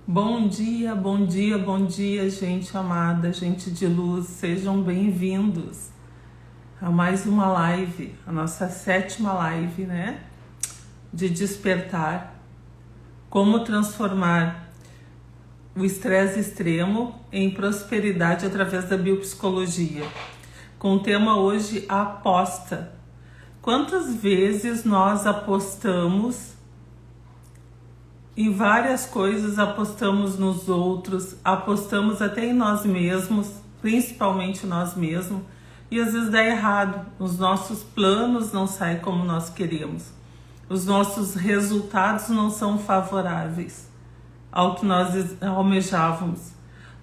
Bom dia, bom dia, bom dia, gente amada, gente de luz, sejam bem-vindos a mais uma live, a nossa 7ª live, né? De despertar, como transformar o estresse extremo em prosperidade através da biopsicologia. Com o tema hoje, a aposta. Quantas vezes nós apostamos em várias coisas, apostamos nos outros, apostamos até em nós mesmos, principalmente nós mesmos, e às vezes dá errado, os nossos planos não saem como nós queremos, os nossos resultados não são favoráveis ao que nós almejávamos.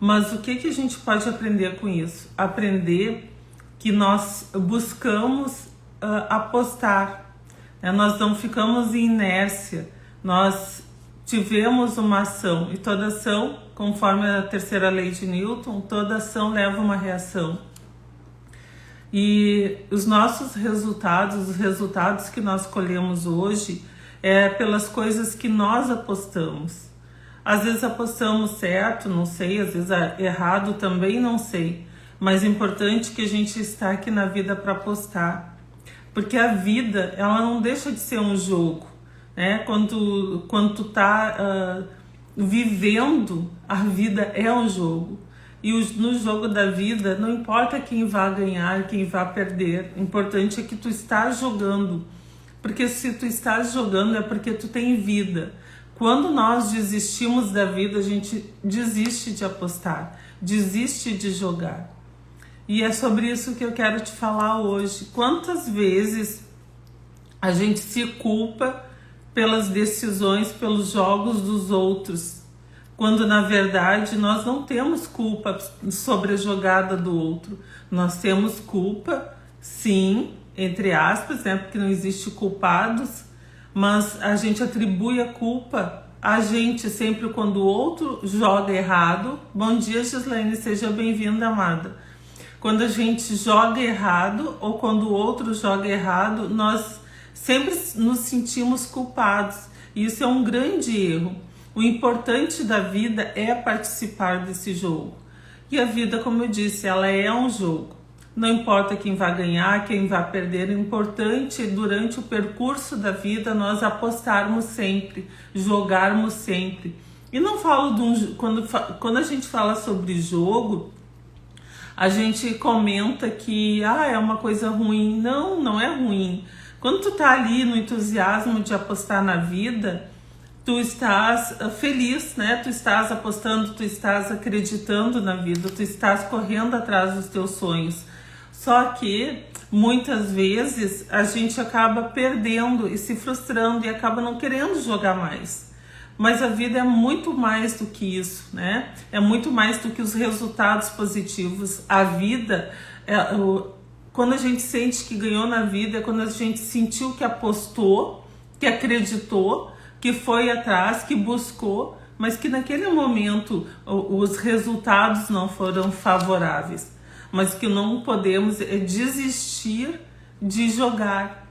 Mas o que a gente pode aprender com isso? Aprender que nós buscamos apostar, né? Nós não ficamos em inércia, nós tivemos uma ação, e toda ação, conforme a terceira lei de Newton, toda ação leva uma reação. E os nossos resultados, os resultados que nós colhemos hoje, é pelas coisas que nós apostamos. Às vezes apostamos certo, não sei, às vezes errado também, não sei. Mas é importante que a gente está aqui na vida para apostar. Porque a vida, ela não deixa de ser um jogo. Quando tu tá vivendo, a vida é um jogo. E no jogo da vida, não importa quem vai ganhar, quem vai perder. O importante é que tu estás jogando. Porque se tu estás jogando é porque tu tem vida. Quando nós desistimos da vida, a gente desiste de apostar, desiste de jogar. E é sobre isso que eu quero te falar hoje. Quantas vezes a gente se culpa pelas decisões, pelos jogos dos outros, quando na verdade nós não temos culpa sobre a jogada do outro. Nós temos culpa, sim, entre aspas, né, porque não existe culpados, mas a gente atribui a culpa a gente sempre quando o outro joga errado. Bom dia, Gislaine, seja bem-vinda, amada. Quando a gente joga errado ou quando o outro joga errado, nós sempre nos sentimos culpados. E isso é um grande erro. O importante da vida é participar desse jogo. E a vida, como eu disse, ela é um jogo. Não importa quem vai ganhar, quem vai perder. O importante durante o percurso da vida nós apostarmos sempre, jogarmos sempre. E não falo de quando a gente fala sobre jogo, a gente comenta que é uma coisa ruim. Não, não é ruim. Quando tu tá ali no entusiasmo de apostar na vida, tu estás feliz, né? Tu estás apostando, tu estás acreditando na vida, tu estás correndo atrás dos teus sonhos. Só que muitas vezes a gente acaba perdendo e se frustrando e acaba não querendo jogar mais. Mas a vida é muito mais do que isso, né? É muito mais do que os resultados positivos. A vida quando a gente sente que ganhou na vida, é quando a gente sentiu que apostou, que acreditou, que foi atrás, que buscou, mas que naquele momento os resultados não foram favoráveis. Mas que não podemos desistir de jogar.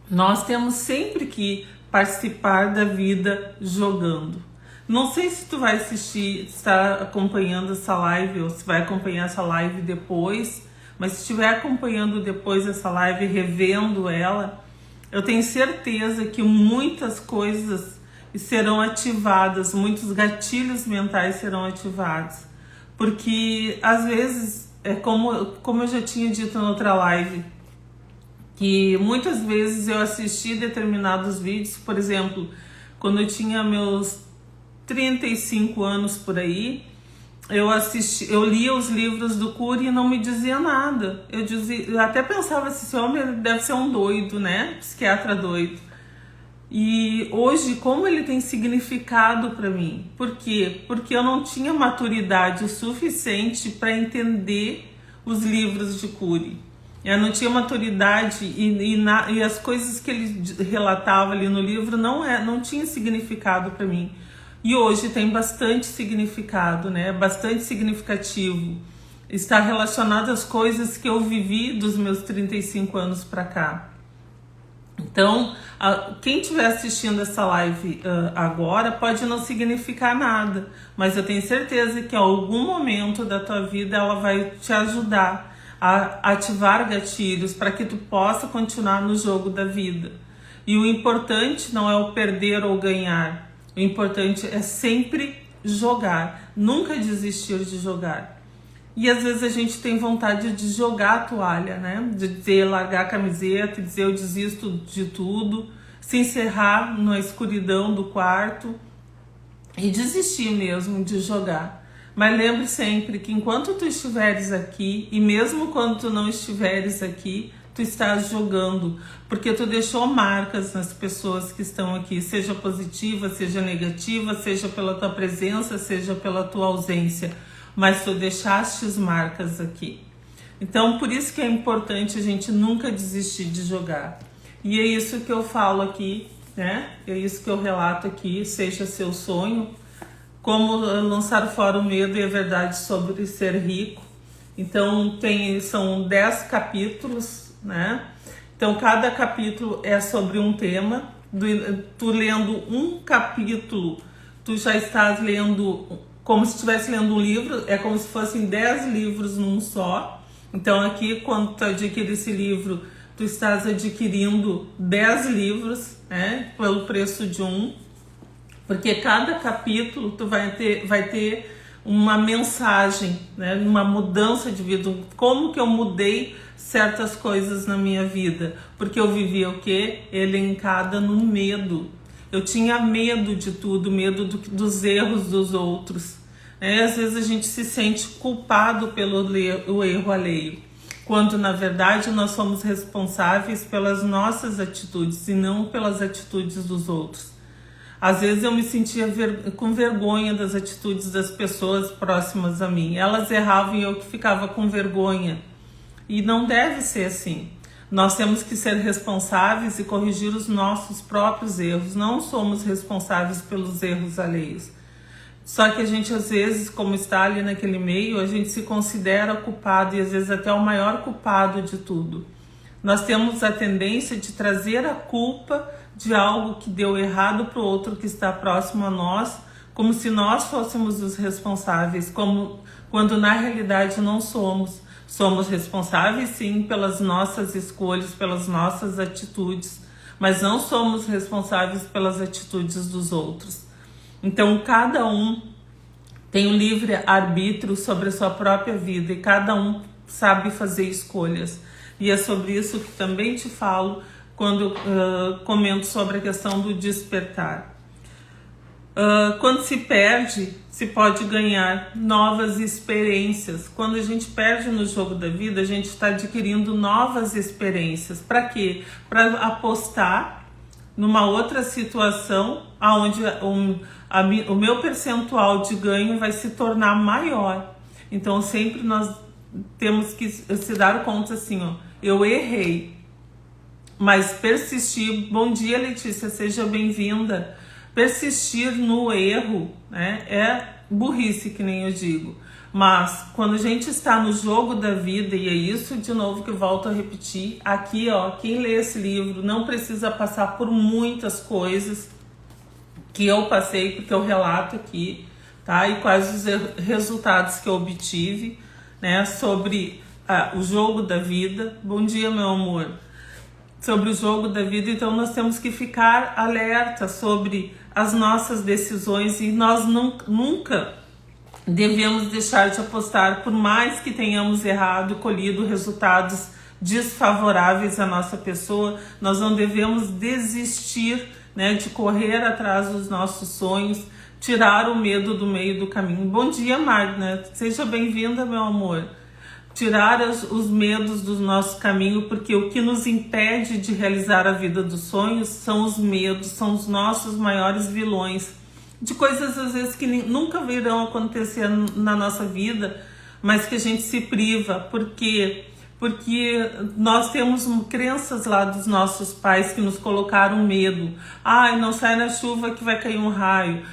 Nós temos sempre que participar da vida jogando. Não sei se tu vai estar acompanhando essa live ou se vai acompanhar essa live depois, mas se estiver acompanhando depois essa live, revendo ela, eu tenho certeza que muitas coisas serão ativadas, muitos gatilhos mentais serão ativados. Porque às vezes, como eu já tinha dito na outra live, que muitas vezes eu assisti determinados vídeos, por exemplo, quando eu tinha meus 35 anos por aí, eu lia os livros do Cury e não me dizia nada. Eu até pensava assim, esse homem deve ser um doido, né? Psiquiatra doido. E hoje, como ele tem significado para mim? Por quê? Porque eu não tinha maturidade o suficiente para entender os livros de Cury. Eu não tinha maturidade e as coisas que ele relatava ali no livro não tinha significado para mim. E hoje tem bastante significado, né? Bastante significativo. Está relacionado às coisas que eu vivi dos meus 35 anos para cá. Então, quem estiver assistindo essa live agora pode não significar nada, mas eu tenho certeza que em algum momento da tua vida ela vai te ajudar a ativar gatilhos para que tu possa continuar no jogo da vida. E o importante não é o perder ou ganhar, o importante é sempre jogar, nunca desistir de jogar. E às vezes a gente tem vontade de jogar a toalha, né? De dizer, largar a camiseta, dizer eu desisto de tudo, se encerrar na escuridão do quarto e desistir mesmo de jogar. Mas lembre sempre que enquanto tu estiveres aqui, e mesmo quando tu não estiveres aqui, tu estás jogando, porque tu deixou marcas nas pessoas que estão aqui, seja positiva, seja negativa, seja pela tua presença, seja pela tua ausência. Mas tu deixaste marcas aqui. Então, por isso que é importante a gente nunca desistir de jogar. E é isso que eu falo aqui, né? É isso que eu relato aqui, seja seu sonho. Como lançar fora o medo e a verdade sobre ser rico. Então, são 10 capítulos, né? Então, cada capítulo é sobre um tema. Tu lendo um capítulo, tu já estás lendo como se estivesse lendo um livro, é como se fossem 10 livros num só. Então aqui, quando tu adquire esse livro, tu estás adquirindo 10 livros, né, pelo preço de um, porque cada capítulo tu vai ter uma mensagem, né, uma mudança de vida, como que eu mudei certas coisas na minha vida, porque eu vivia o quê? Elencada no medo. Eu tinha medo de tudo, medo dos erros dos outros. Às vezes a gente se sente culpado pelo erro alheio, quando na verdade nós somos responsáveis pelas nossas atitudes e não pelas atitudes dos outros. Às vezes eu me sentia com vergonha das atitudes das pessoas próximas a mim. Elas erravam e eu que ficava com vergonha. E não deve ser assim. Nós temos que ser responsáveis e corrigir os nossos próprios erros. Não somos responsáveis pelos erros alheios. Só que a gente, às vezes, como está ali naquele meio, a gente se considera culpado e às vezes até o maior culpado de tudo. Nós temos a tendência de trazer a culpa de algo que deu errado para o outro que está próximo a nós, como se nós fôssemos os responsáveis, quando na realidade não somos. Somos responsáveis sim pelas nossas escolhas, pelas nossas atitudes, mas não somos responsáveis pelas atitudes dos outros. Então cada um tem o livre arbítrio sobre a sua própria vida e cada um sabe fazer escolhas. E é sobre isso que também te falo quando comento sobre a questão do despertar. Quando se perde, se pode ganhar novas experiências. Quando a gente perde no jogo da vida, a gente está adquirindo novas experiências. Para quê? Para apostar numa outra situação onde o meu percentual de ganho vai se tornar maior. Então sempre nós temos que se dar conta assim, ó, eu errei, mas persistir. Bom dia, Letícia, seja bem-vinda. Persistir no erro, né, é burrice, que nem eu digo. Mas quando a gente está no jogo da vida, e é isso de novo que eu volto a repetir, aqui ó, quem lê esse livro não precisa passar por muitas coisas que eu passei, porque eu relato aqui, tá? E quais os resultados que eu obtive, né, sobre o jogo da vida. Bom dia, meu amor. Sobre o jogo da vida, então nós temos que ficar alerta sobre as nossas decisões e nós nunca devemos deixar de apostar, por mais que tenhamos errado e colhido resultados desfavoráveis à nossa pessoa, nós não devemos desistir, né, de correr atrás dos nossos sonhos, tirar o medo do meio do caminho. Bom dia, Magna, seja bem-vinda, meu amor. Tirar os medos do nosso caminho, porque o que nos impede de realizar a vida dos sonhos são os medos, são os nossos maiores vilões, de coisas às vezes que nunca virão acontecer na nossa vida, mas que a gente se priva, porque nós temos crenças lá dos nossos pais que nos colocaram medo. Não sai na chuva que vai cair um raio.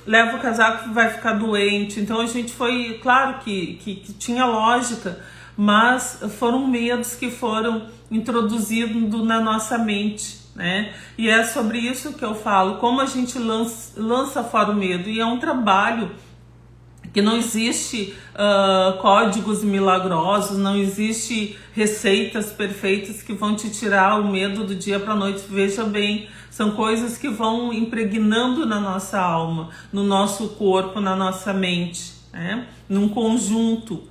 Leva o casaco que vai ficar doente. Então a gente foi, claro que tinha lógica, mas foram medos que foram introduzidos na nossa mente, né? E é sobre isso que eu falo, como a gente lança fora o medo, e é um trabalho que não existe códigos milagrosos, não existe receitas perfeitas que vão te tirar o medo do dia para a noite. Veja bem, são coisas que vão impregnando na nossa alma, no nosso corpo, na nossa mente, né? Num conjunto.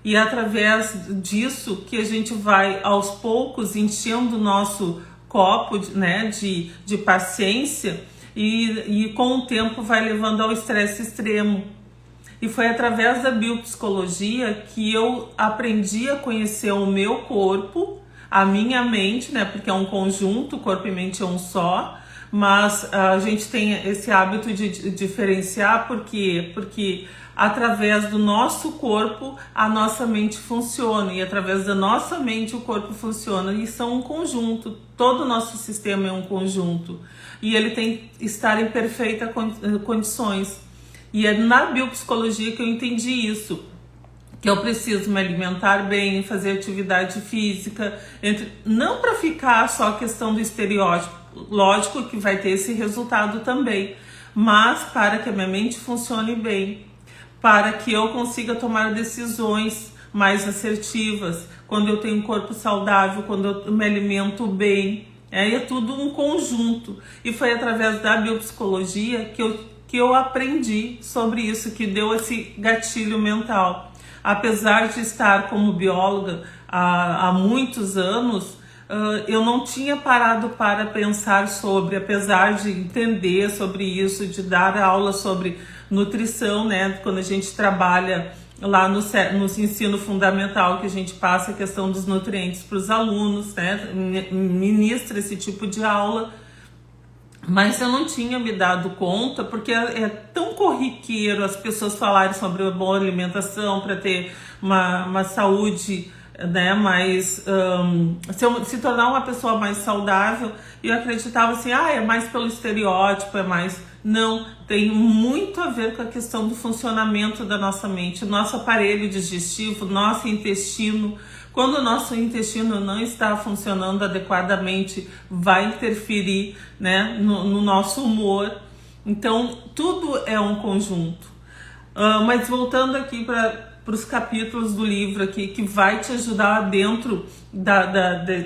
E é através disso que a gente vai aos poucos enchendo o nosso copo, né, de paciência, e com o tempo vai levando ao estresse extremo. E foi através da biopsicologia que eu aprendi a conhecer o meu corpo, a minha mente, né? Porque é um conjunto, corpo e mente é um só. Mas a gente tem esse hábito de diferenciar, por quê? Porque através do nosso corpo a nossa mente funciona, e através da nossa mente o corpo funciona, e são um conjunto. Todo o nosso sistema é um conjunto e ele tem que estar em perfeitas condições. E é na biopsicologia que eu entendi isso, que eu preciso me alimentar bem, fazer atividade física, não para ficar só a questão do estereótipo, lógico que vai ter esse resultado também, mas para que a minha mente funcione bem, para que eu consiga tomar decisões mais assertivas, quando eu tenho um corpo saudável, quando eu me alimento bem, é tudo um conjunto. E foi através da biopsicologia que eu aprendi sobre isso, que deu esse gatilho mental. Apesar de estar como bióloga há muitos anos, eu não tinha parado para pensar sobre, apesar de entender sobre isso, de dar aula sobre nutrição, né? Quando a gente trabalha lá no ensino fundamental, que a gente passa a questão dos nutrientes para os alunos, né? Ministra esse tipo de aula. Mas eu não tinha me dado conta, porque é tão corriqueiro as pessoas falarem sobre a boa alimentação para ter uma saúde, né, mais se tornar uma pessoa mais saudável. E eu acreditava assim, é mais pelo estereótipo, é mais... Não, tem muito a ver com a questão do funcionamento da nossa mente, nosso aparelho digestivo, nosso intestino. Quando o nosso intestino não está funcionando adequadamente, vai interferir, né, no nosso humor. Então, tudo é um conjunto. Mas voltando aqui para os capítulos do livro aqui, que vai te ajudar dentro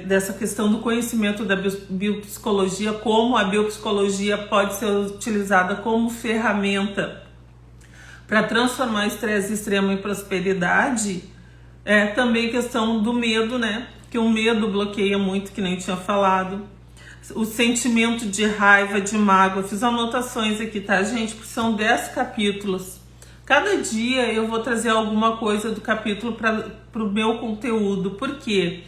dessa questão do conhecimento da biopsicologia, como a biopsicologia pode ser utilizada como ferramenta para transformar estresse extremo em prosperidade. É também questão do medo, né? Que o medo bloqueia muito, que nem tinha falado. O sentimento de raiva, de mágoa. Fiz anotações aqui, tá, gente? Porque são 10 capítulos. Cada dia eu vou trazer alguma coisa do capítulo para o meu conteúdo. Por quê?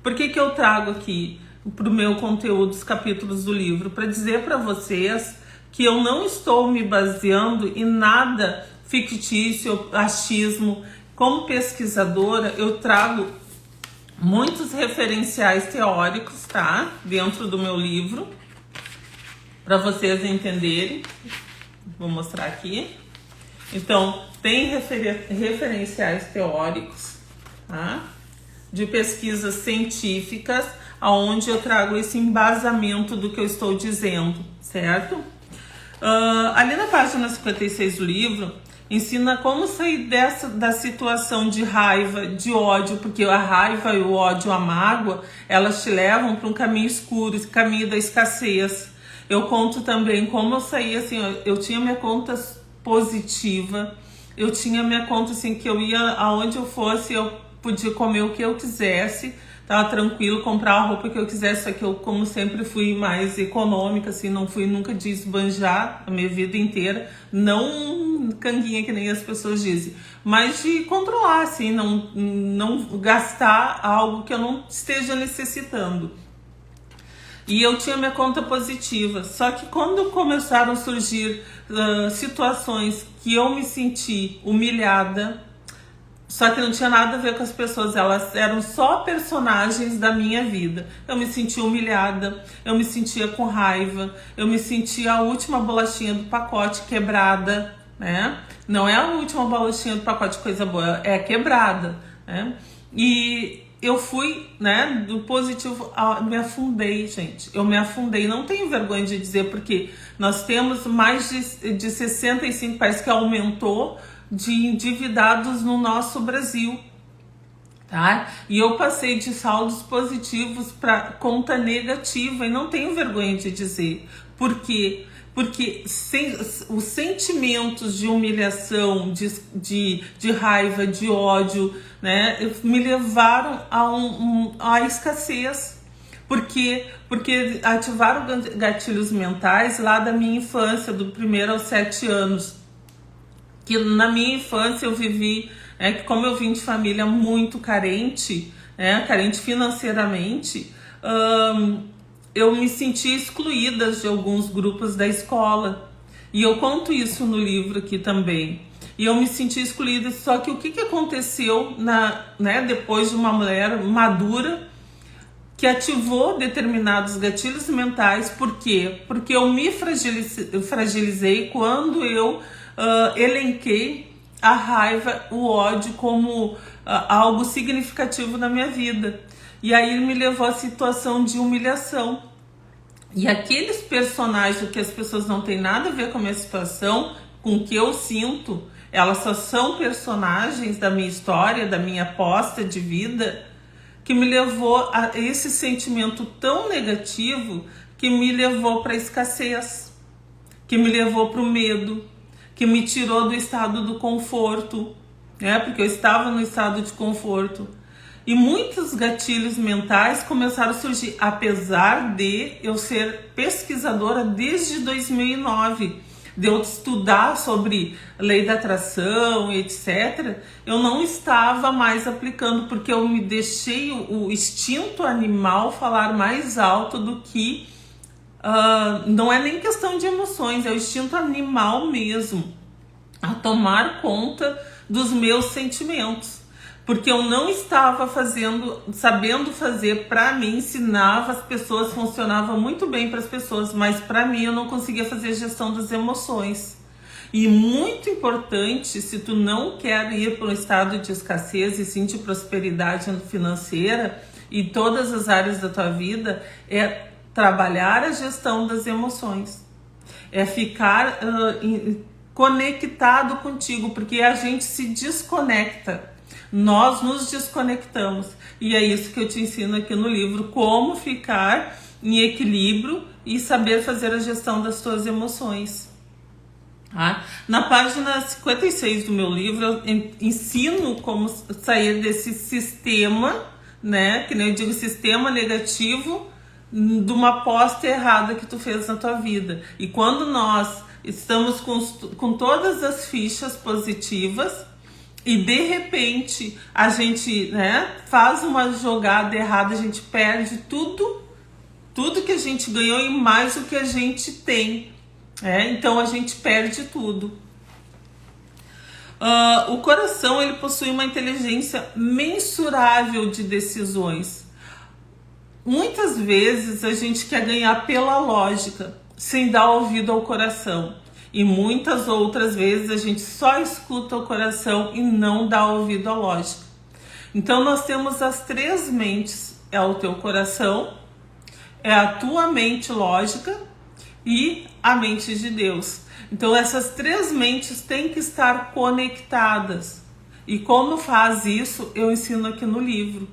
Por que eu trago aqui para o meu conteúdo os capítulos do livro? Para dizer para vocês que eu não estou me baseando em nada fictício, achismo. Como pesquisadora, eu trago muitos referenciais teóricos, tá? Dentro do meu livro, para vocês entenderem. Vou mostrar aqui. Então, tem referenciais teóricos, tá? De pesquisas científicas, onde eu trago esse embasamento do que eu estou dizendo, certo? Ali na página 56 do livro, ensina como sair da situação de raiva, de ódio, porque a raiva e o ódio, a mágoa, elas te levam para um caminho escuro, esse caminho da escassez. Eu conto também como eu saí, assim, eu tinha minha conta positiva, eu tinha minha conta assim, que eu ia aonde eu fosse, eu podia comer o que eu quisesse, tava tranquilo, comprar a roupa que eu quisesse, só que eu, como sempre, fui mais econômica, assim, não fui nunca de esbanjar a minha vida inteira, não canguinha que nem as pessoas dizem, mas de controlar, assim, não gastar algo que eu não esteja necessitando. E eu tinha minha conta positiva, só que quando começaram a surgir situações que eu me senti humilhada, só que não tinha nada a ver com as pessoas, elas eram só personagens da minha vida. Eu me sentia humilhada, eu me sentia com raiva, eu me sentia a última bolachinha do pacote quebrada, né? Não é a última bolachinha do pacote coisa boa, é quebrada, né? E eu fui, né, do positivo, me afundei, gente. Eu me afundei, não tenho vergonha de dizer, porque nós temos mais de 65, parece que aumentou, de endividados no nosso Brasil. Tá? E eu passei de saldos positivos para conta negativa e não tenho vergonha de dizer. Por quê? Porque os sentimentos de humilhação, de raiva, de ódio, né, me levaram a escassez. Por quê? Porque ativaram gatilhos mentais lá da minha infância, do 1º aos 7 anos. Que na minha infância eu vivi, que como eu vim de família muito carente, carente financeiramente, eu me senti excluída de alguns grupos da escola. E eu conto isso no livro aqui também. E eu me senti excluída, só que o que aconteceu depois de uma mulher madura que ativou determinados gatilhos mentais? Por quê? Porque eu me fragilizei quando eu elenquei a raiva, o ódio como algo significativo na minha vida. E aí me levou à situação de humilhação. E aqueles personagens que as pessoas não têm nada a ver com a minha situação, com o que eu sinto, elas só são personagens da minha história, da minha aposta de vida, que me levou a esse sentimento tão negativo, que me levou para a escassez, que me levou para o medo, que me tirou do estado do conforto, porque eu estava no estado de conforto. E muitos gatilhos mentais começaram a surgir, apesar de eu ser pesquisadora desde 2009, de eu estudar sobre lei da atração, etc. Eu não estava mais aplicando, porque eu me deixei o instinto animal falar mais alto do que... não é nem questão de emoções, é o instinto animal mesmo, a tomar conta dos meus sentimentos. Porque eu não estava sabendo fazer para mim, ensinava as pessoas, funcionava muito bem para as pessoas, mas para mim eu não conseguia fazer gestão das emoções. E muito importante, se tu não quer ir para um estado de escassez e sim de prosperidade financeira em todas as áreas da tua vida, é trabalhar a gestão das emoções. É ficar conectado contigo, porque a gente se desconecta. Nós nos desconectamos. E é isso que eu te ensino aqui no livro, como ficar em equilíbrio e saber fazer a gestão das tuas emoções. Na página 56 do meu livro, eu ensino como sair desse sistema, que nem eu digo, sistema negativo, de uma aposta errada que tu fez na tua vida. E quando nós estamos com todas as fichas positivas, e de repente a gente faz uma jogada errada, a gente perde tudo que a gente ganhou e mais o que a gente tem. Então a gente perde tudo. O coração, ele possui uma inteligência mensurável de decisões. Muitas vezes a gente quer ganhar pela lógica, sem dar ouvido ao coração. E muitas outras vezes a gente só escuta o coração e não dá ouvido à lógica. Então nós temos as 3 mentes. É o teu coração, é a tua mente lógica e a mente de Deus. Então essas 3 mentes têm que estar conectadas. E como faz isso, eu ensino aqui no livro.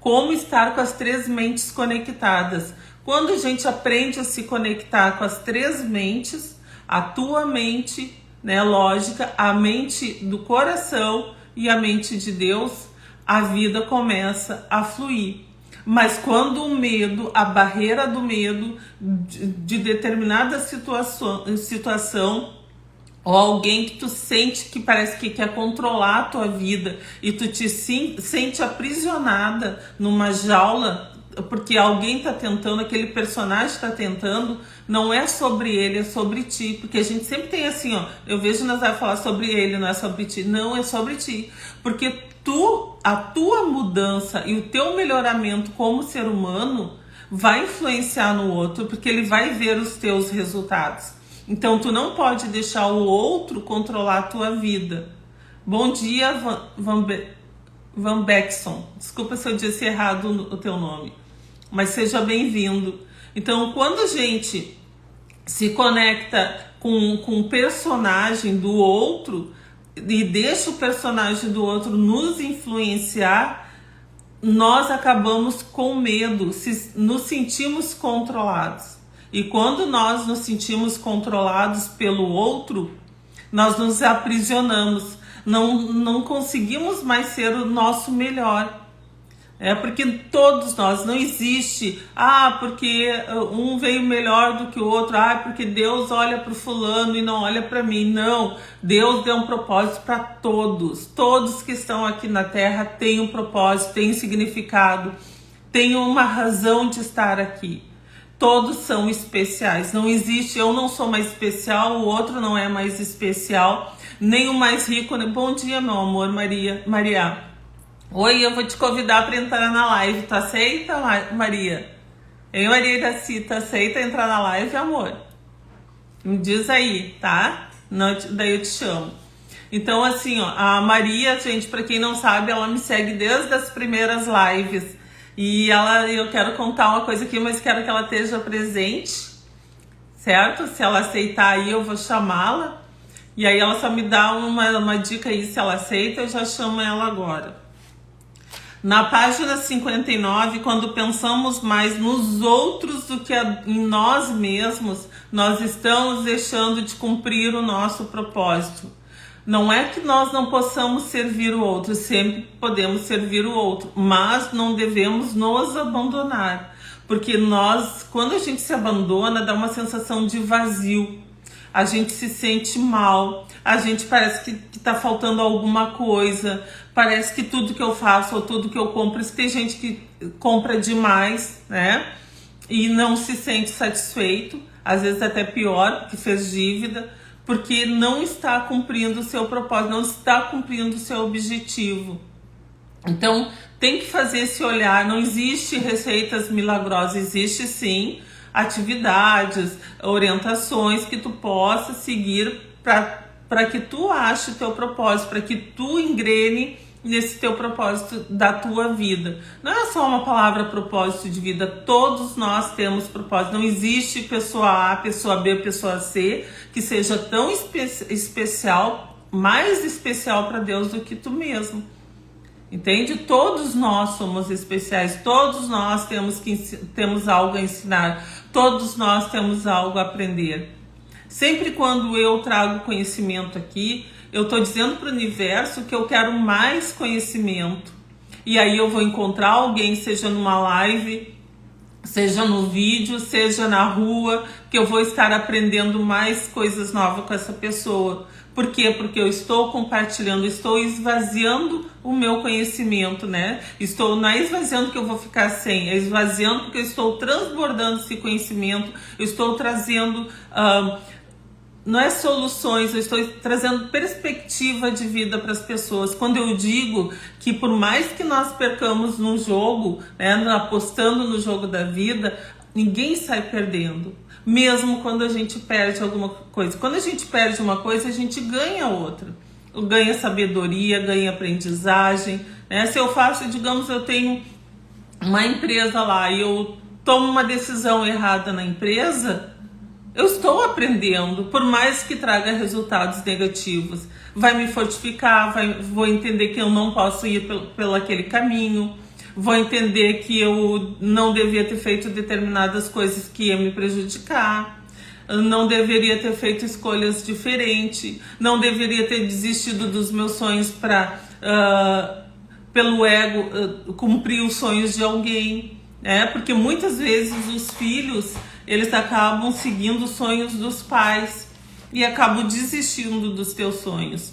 Como estar com as 3 mentes conectadas. Quando a gente aprende a se conectar com as 3 mentes, a tua mente lógica, a mente do coração e a mente de Deus, a vida começa a fluir. Mas quando o medo, a barreira do medo de determinada situação, ou alguém que tu sente que parece que quer controlar a tua vida e tu te sente aprisionada numa jaula, porque alguém está tentando, aquele personagem está tentando, não é sobre ele, é sobre ti. Porque a gente sempre tem assim, eu vejo nós vai falar sobre ele, não é sobre ti. Não, é sobre ti. Porque a tua mudança e o teu melhoramento como ser humano vai influenciar no outro, porque ele vai ver os teus resultados. Então tu não pode deixar o outro controlar a tua vida. Bom dia, Van Beckson. Desculpa se eu disse errado o teu nome, mas seja bem-vindo. Então, quando a gente se conecta com o personagem do outro e deixa o personagem do outro nos influenciar, nós acabamos com medo, nos sentimos controlados. E quando nós nos sentimos controlados pelo outro, nós nos aprisionamos, não conseguimos mais ser o nosso melhor. Porque todos nós, não existe, porque um veio melhor do que o outro, porque Deus olha para o fulano e não olha para mim. Não, Deus deu um propósito para todos. Todos que estão aqui na Terra têm um propósito, têm um significado, têm uma razão de estar aqui. Todos são especiais, não existe, eu não sou mais especial, o outro não é mais especial, nem o mais rico. Bom dia, meu amor, Maria. Oi, eu vou te convidar para entrar na live. Tu aceita, Maria? Ei, Maria Iraci, tu aceita entrar na live, amor? Me diz aí, tá? Não, daí eu te chamo. Então, assim, ó, a Maria, gente, para quem não sabe, ela me segue desde as primeiras lives. E eu quero contar uma coisa aqui, mas quero que ela esteja presente, certo? Se ela aceitar aí, eu vou chamá-la. E aí ela só me dá uma dica aí, se ela aceita, eu já chamo ela agora. Na página 59, quando pensamos mais nos outros do que em nós mesmos, nós estamos deixando de cumprir o nosso propósito. Não é que nós não possamos servir o outro, sempre podemos servir o outro, mas não devemos nos abandonar. Porque quando a gente se abandona, dá uma sensação de vazio. A gente se sente mal, a gente parece que tá faltando alguma coisa, parece que tudo que eu faço ou tudo que eu compro, tem gente que compra demais, né? E não se sente satisfeito, às vezes até pior, porque fez dívida, porque não está cumprindo o seu propósito, não está cumprindo o seu objetivo. Então, tem que fazer esse olhar, não existe receitas milagrosas, existe sim atividades, orientações que tu possa seguir para que tu ache o teu propósito, para que tu engrene nesse teu propósito da tua vida. Não é só uma palavra propósito de vida, todos nós temos propósito. Não existe pessoa A, pessoa B, pessoa C que seja tão especial, mais especial para Deus do que tu mesmo. Entende? Todos nós somos especiais, todos nós temos algo a ensinar, todos nós temos algo a aprender. Sempre quando eu trago conhecimento aqui, eu estou dizendo para o universo que eu quero mais conhecimento. E aí eu vou encontrar alguém, seja numa live, seja no vídeo, seja na rua, que eu vou estar aprendendo mais coisas novas com essa pessoa. Por quê? Porque eu estou compartilhando, estou esvaziando o meu conhecimento, né? Não é esvaziando que eu vou ficar sem, é esvaziando porque eu estou transbordando esse conhecimento, eu estou trazendo, não é soluções, eu estou trazendo perspectiva de vida para as pessoas. Quando eu digo que por mais que nós percamos no jogo, né, apostando no jogo da vida, ninguém sai perdendo. Mesmo quando a gente perde alguma coisa. Quando a gente perde uma coisa, a gente ganha outra. Ganha sabedoria, ganha aprendizagem, né? Se eu faço, digamos, eu tenho uma empresa lá e eu tomo uma decisão errada na empresa, eu estou aprendendo, por mais que traga resultados negativos. Vai me fortificar, vou entender que eu não posso ir pelo aquele caminho, vou entender que eu não devia ter feito determinadas coisas que ia me prejudicar, não deveria ter feito escolhas diferentes, não deveria ter desistido dos meus sonhos para, pelo ego, cumprir os sonhos de alguém, né? Porque muitas vezes os filhos, eles acabam seguindo os sonhos dos pais e acabam desistindo dos teus sonhos.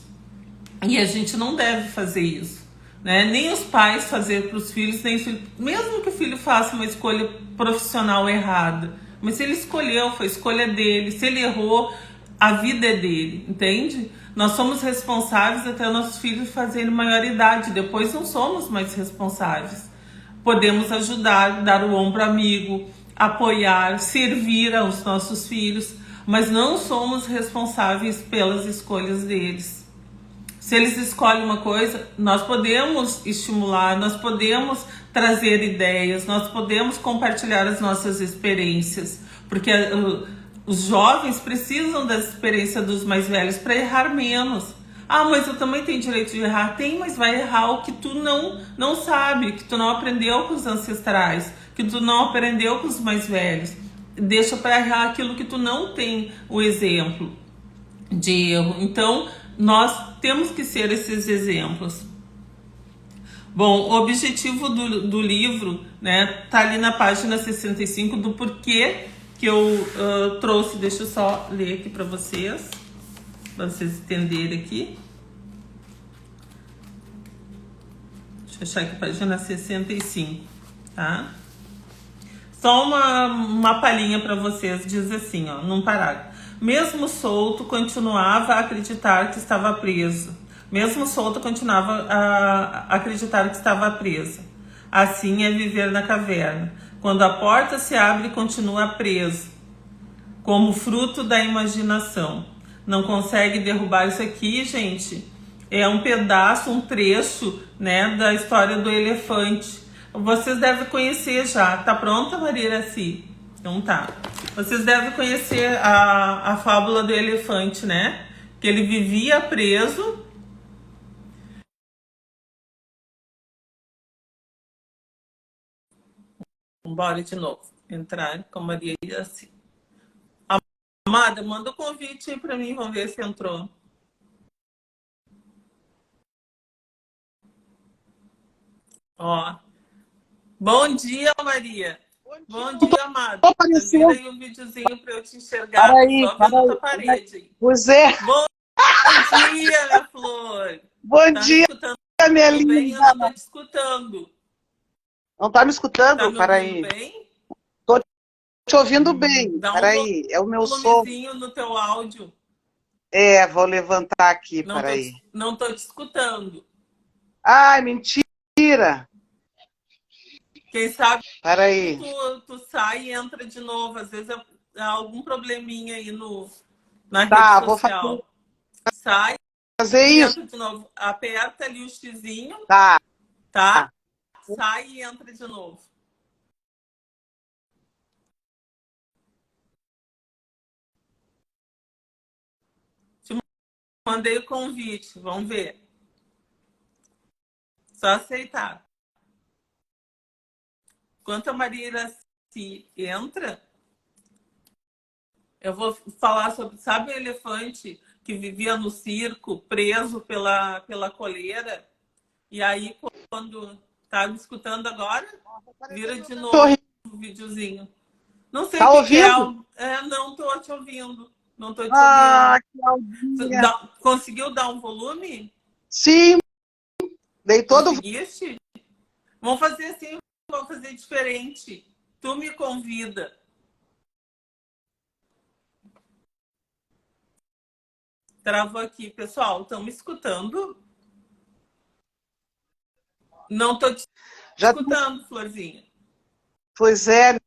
E a gente não deve fazer isso. Né? Nem os pais fazer para os filhos, nem os filhos, mesmo que o filho faça uma escolha profissional errada, mas se ele escolheu, foi escolha dele, se ele errou, a vida é dele, entende? Nós somos responsáveis até nossos filhos fazerem maioridade, depois não somos mais responsáveis. Podemos ajudar, dar o ombro amigo, apoiar, servir aos nossos filhos, mas não somos responsáveis pelas escolhas deles. Se eles escolhem uma coisa, nós podemos estimular, nós podemos trazer ideias, nós podemos compartilhar as nossas experiências, porque os jovens precisam da experiência dos mais velhos para errar menos. Ah, mas eu também tenho direito de errar. Tem, mas vai errar o que tu não sabe, que tu não aprendeu com os ancestrais, que tu não aprendeu com os mais velhos. Deixa para errar aquilo que tu não tem o exemplo de erro. Então, nós temos que ser esses exemplos. Bom, o objetivo do livro, né, tá ali na página 65 do porquê que eu trouxe. Deixa eu só ler aqui para vocês entenderem aqui. Deixa eu achar aqui, página 65, tá? Só uma palhinha para vocês, diz assim, ó, num parágrafo. Mesmo solto, continuava a acreditar que estava preso. Mesmo solto, continuava a acreditar que estava preso. Assim é viver na caverna. Quando a porta se abre, continua preso, como fruto da imaginação. Não consegue derrubar isso aqui, gente. É um pedaço, um trecho, né, da história do elefante. Vocês devem conhecer já. Tá pronta, Maria Iraci? Então tá. Vocês devem conhecer a fábula do elefante, né? Que ele vivia preso. Bora de novo. Entrar com Maria Iraci. Amada, manda o convite aí pra mim. Vamos ver se entrou. Ó. Bom dia, Maria. Bom dia, amada. Vira aí um videozinho para eu te enxergar. Só vendo a tua parede. Pois é. Bom dia, minha flor. Bom dia, minha linda. Bem? Eu não tô te escutando. Não tá me escutando? Tá me ouvindo bem? Tô te ouvindo bem. Peraí, é o meu som. No teu áudio. É, vou levantar aqui, peraí. Não tô te escutando. Ai, mentira. Quem sabe peraí. Tu sai e entra de novo. Às vezes há algum probleminha aí na rede social. Vou sai fazer e isso. entra de novo. Aperta ali o xizinho. Tá. Sai e entra de novo. Te mandei o convite. Vamos ver. Só aceitar. Enquanto a Maria Iraci entra, eu vou falar sobre... Sabe o elefante que vivia no circo, preso pela coleira? E aí, quando... Tá me escutando agora? Vira de novo o videozinho. Não sei o que é. Não tô te ouvindo. Não tô te ouvindo. Conseguiu dar um volume? Sim. Dei todo. Conseguiste? Vamos fazer assim, vamos fazer diferente. Tu me convida. Travou aqui, pessoal. Estão me escutando? Não tô te escutando, Florzinha. Pois é. O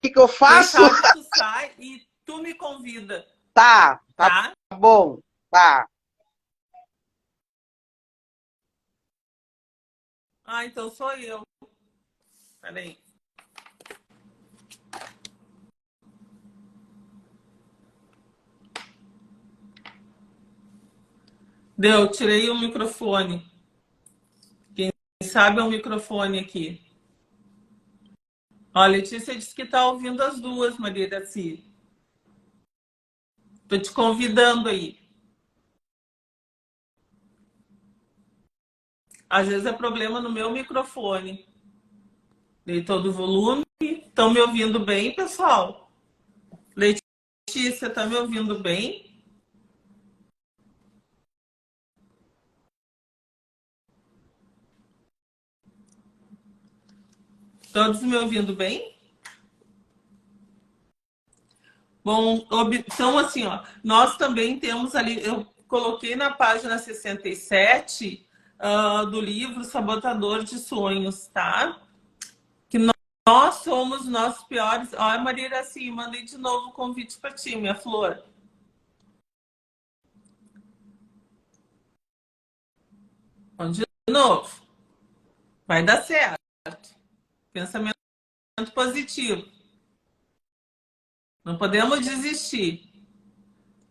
que eu faço? Tu sai e tu me convida. Tá bom. Tá. Ah, então sou eu. Peraí. Deu, tirei o microfone. Quem sabe é o microfone aqui. Ó, a Letícia disse que tá ouvindo as duas, Maria Iraci. Tô te convidando aí. Às vezes é problema no meu microfone. Dei todo o volume. Estão me ouvindo bem, pessoal? Letícia, tá me ouvindo bem? Todos me ouvindo bem? Bom, então assim, ó, nós também temos ali, eu coloquei na página 67 do livro Sabotador de Sonhos, tá? Que nós somos nossos piores... Ó, Maria Iraci, mandei de novo o convite para ti, minha flor. Então, de novo, vai dar certo. Pensamento positivo. Não podemos desistir.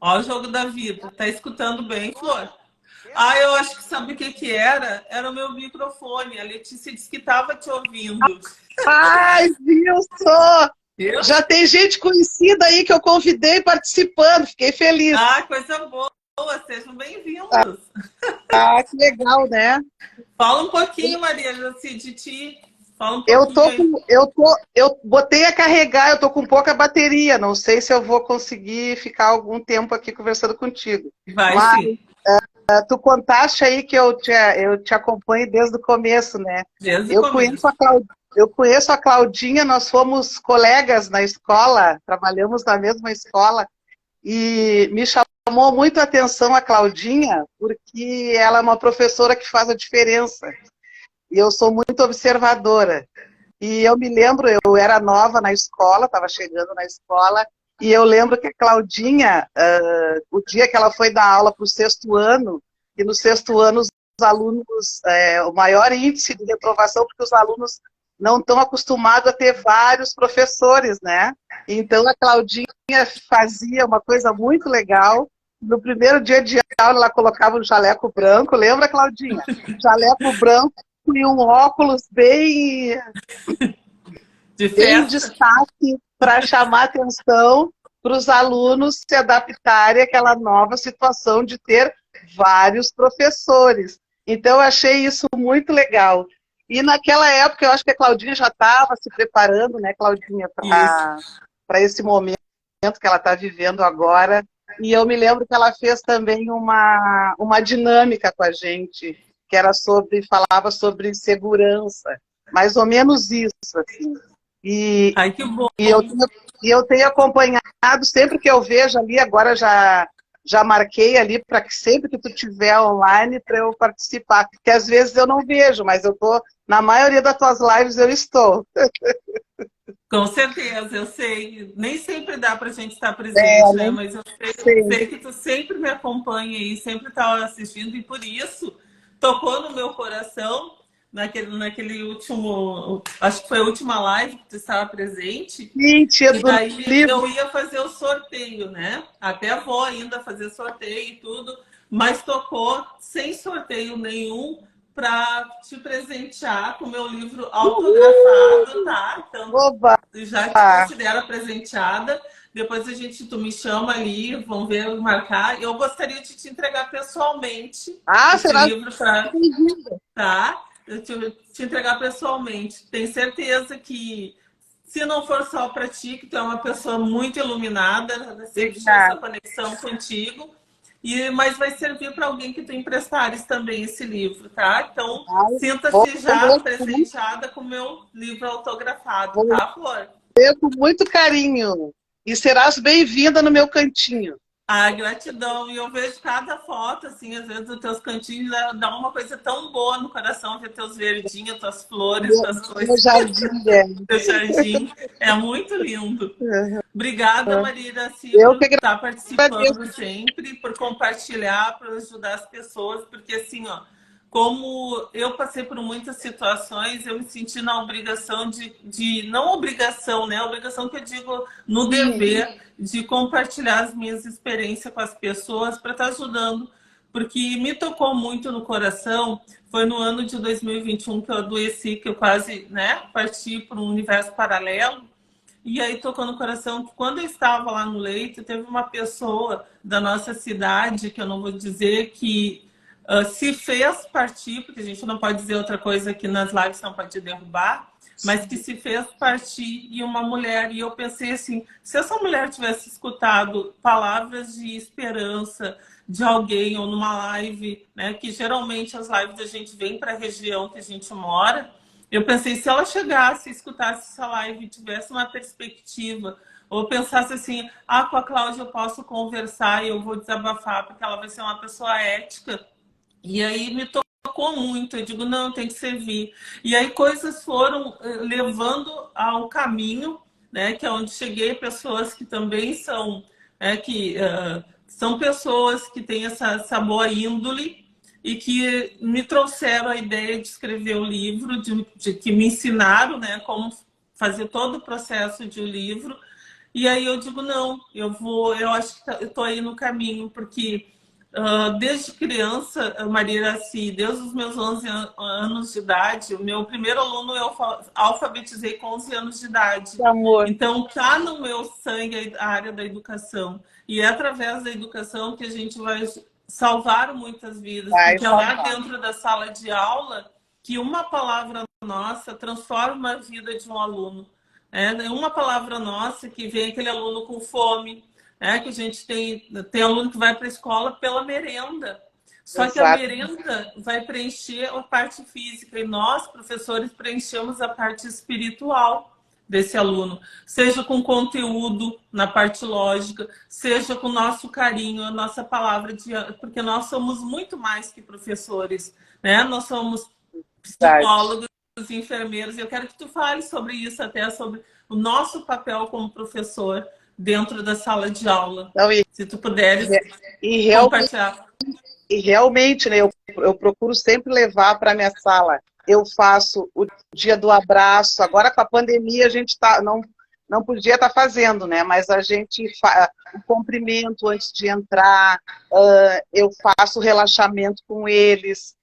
Olha o jogo da vida. Tá escutando bem, Flor? Ah, eu acho que sabe o que que era? Era o meu microfone. A Letícia disse que estava te ouvindo. Ai, Wilson! Eu? Já tem gente conhecida aí que eu convidei participando, fiquei feliz. Ah, coisa boa. Sejam bem-vindos. Ah, que legal, né? Fala um pouquinho, Maria, assim, de ti. Fala um Eu tô pouquinho aí. com, eu botei a carregar, eu tô com pouca bateria, não sei se eu vou conseguir ficar algum tempo aqui conversando contigo. Vai Mas sim. tu contaste aí que eu te acompanho desde o começo, né? Desde o Eu conheço começo. eu conheço a Claudinha, nós fomos colegas na escola, trabalhamos na mesma escola, e me chamou muito a atenção a Claudinha, porque ela é uma professora que faz a diferença, e eu sou muito observadora. E eu me lembro, eu era nova na escola, estava chegando na escola, e eu lembro que a Claudinha, o dia que ela foi dar aula para o sexto ano, e no sexto ano os alunos, o maior índice de reprovação, porque os alunos não estão acostumados a ter vários professores, né? Então a Claudinha fazia uma coisa muito legal. No primeiro dia de aula ela colocava um jaleco branco, lembra, Claudinha? Jaleco branco e um óculos De bem festa. destaque para chamar atenção para os alunos se adaptarem àquela nova situação de ter vários professores. Então, eu achei isso muito legal. E naquela época, eu acho que a Claudinha já estava se preparando, né, Claudinha, Isso. para esse momento que ela está vivendo agora. E eu me lembro que ela fez também uma dinâmica com a gente, que era falava sobre segurança, mais ou menos isso, assim. E, Ai, que bom. e eu tenho acompanhado, sempre que eu vejo ali, agora já marquei ali para que sempre que tu tiver online para eu participar, porque às vezes eu não vejo, mas eu tô na maioria das tuas lives eu estou. Com certeza, eu sei. Nem sempre dá para a gente estar É, presente, né? né? Mas eu Sim. sei que tu sempre me acompanha e sempre está assistindo, e por isso tocou no meu coração naquele último. Acho que foi a última live que tu estava presente. Sim, tia E do aí livro. eu ia fazer o sorteio, né? Até vou ainda fazer sorteio e tudo, mas tocou sem sorteio nenhum para te presentear com o meu livro autografado, tá? Então Oba! já te considero presenteada. Depois tu me chama ali, vamos ver, marcar. Eu gostaria de te entregar pessoalmente Ah, esse será livro para, bem-vinda. tá? Eu te entregar pessoalmente. Tenho certeza que se não for só para ti, que tu é uma pessoa muito iluminada, né? Sempre tive essa Obrigada. conexão contigo. Mas vai servir para alguém que tu emprestares também esse livro, tá? Então, Ai, vou sinta-se já ler, sim. presenteada com o meu livro autografado, Vou tá, Flor? ler com muito carinho. E serás bem-vinda no meu cantinho. Ah, gratidão. E eu vejo cada foto, assim, às vezes, dos teus cantinhos, dá uma coisa tão boa no coração, ver teus verdinhos, tuas flores, Meu, tuas meu coisas, jardim, é. teu jardim. É muito lindo. Obrigada, Maria Iraci, Eu por que estar agradeço. participando sempre, por compartilhar, por ajudar as pessoas, porque assim, ó, como eu passei por muitas situações, eu me senti na obrigação não obrigação, né? Obrigação que eu digo no Sim, dever de compartilhar as minhas experiências com as pessoas para estar ajudando, porque me tocou muito no coração. Foi no ano de 2021 que eu adoeci, que eu quase, né, parti para um universo paralelo. E aí tocou no coração que quando eu estava lá no leito, teve uma pessoa da nossa cidade, que eu não vou dizer, que se fez partir, porque a gente não pode dizer outra coisa que nas lives não pode derrubar, mas que se fez partir, e uma mulher. E eu pensei assim, se essa mulher tivesse escutado palavras de esperança de alguém, ou numa live, né, que geralmente as lives a gente vem para a região que a gente mora, eu pensei, se ela chegasse, escutasse essa live e tivesse uma perspectiva, ou pensasse assim, ah, com a Cláudia eu posso conversar e eu vou desabafar, porque ela vai ser uma pessoa ética. E aí me tocou muito, eu digo, não, tem que servir. E aí coisas foram levando ao caminho, né, que é onde cheguei, pessoas que também são, que são pessoas que têm essa boa índole, e que me trouxeram a ideia de escrever o livro, que me ensinaram, né, como fazer todo o processo de um livro. E aí eu digo, não, eu acho que eu estou aí no caminho, porque desde criança, Maria Iraci, desde os meus 11 anos de idade, o meu primeiro aluno eu alfabetizei com 11 anos de idade. Que amor. Então, está no meu sangue a área da educação. E é através da educação que a gente vai salvar muitas vidas, Vai porque é lá salvar. dentro da sala de aula que uma palavra nossa transforma a vida de um aluno. É uma palavra nossa que vem aquele aluno com fome, que a gente tem aluno que vai para a escola pela merenda. Só que a Exato. merenda vai preencher a parte física e nós, professores, preenchemos a parte espiritual desse aluno, seja com conteúdo na parte lógica, seja com o nosso carinho, a nossa palavra de, porque nós somos muito mais que professores, né? Nós somos Verdade. psicólogos, enfermeiros, e eu quero que tu fale sobre isso, até sobre o nosso papel como professor dentro da sala de aula. Então, Se tu puderes e realmente, compartilhar. né, eu procuro sempre levar para minha sala. Eu faço o dia do abraço. Agora, com a pandemia, a gente não podia estar fazendo, né? Mas a gente o cumprimento antes de entrar, eu faço relaxamento com eles.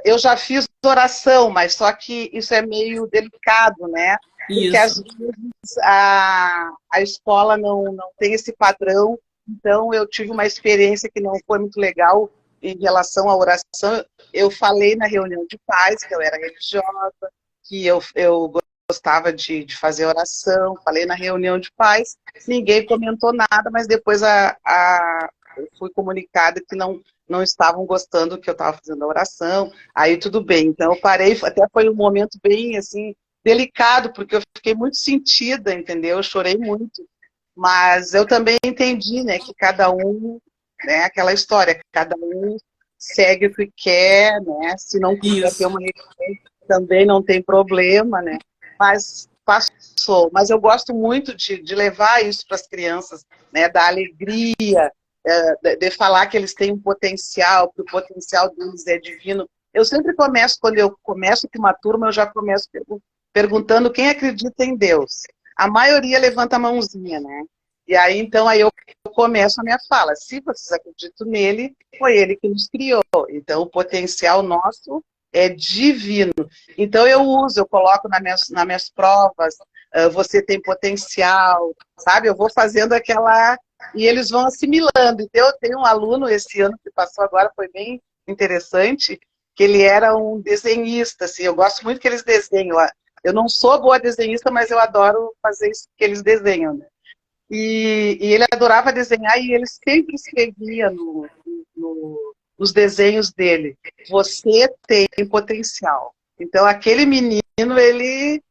Eu já fiz oração, mas só que isso é meio delicado, né? Porque às Isso. vezes a escola não tem esse padrão, então eu tive uma experiência que não foi muito legal em relação à oração. Eu falei na reunião de pais que eu era religiosa, que eu gostava de fazer oração, falei na reunião de pais, ninguém comentou nada, mas depois eu fui comunicada que não estavam gostando que eu estava fazendo a oração, aí tudo bem. Então eu parei, até foi um momento bem assim, delicado, porque eu fiquei muito sentida, entendeu? Eu chorei muito. Mas eu também entendi, né, que cada um, né, aquela história, que cada um segue o que quer, né? Se não quiser ter Isso. uma referência, também não tem problema, né? Mas passou. Mas eu gosto muito de levar isso para as crianças, né? Da alegria, de falar que eles têm um potencial, que o potencial deles é divino. Eu sempre começo, quando eu começo com uma turma, eu já começo perguntando quem acredita em Deus. A maioria levanta a mãozinha, né? E aí, então, aí eu começo a minha fala. Se vocês acreditam nele, foi ele que nos criou. Então, o potencial nosso é divino. Então, eu coloco nas minhas provas, você tem potencial, sabe? Eu vou fazendo aquela... E eles vão assimilando. Então, eu tenho um aluno esse ano que passou agora, foi bem interessante, que ele era um desenhista, assim, eu gosto muito que eles desenham. Eu não sou boa desenhista, mas eu adoro fazer isso que eles desenham, né? E ele adorava desenhar e ele sempre escrevia nos desenhos dele: você tem potencial. Então, aquele menino, ele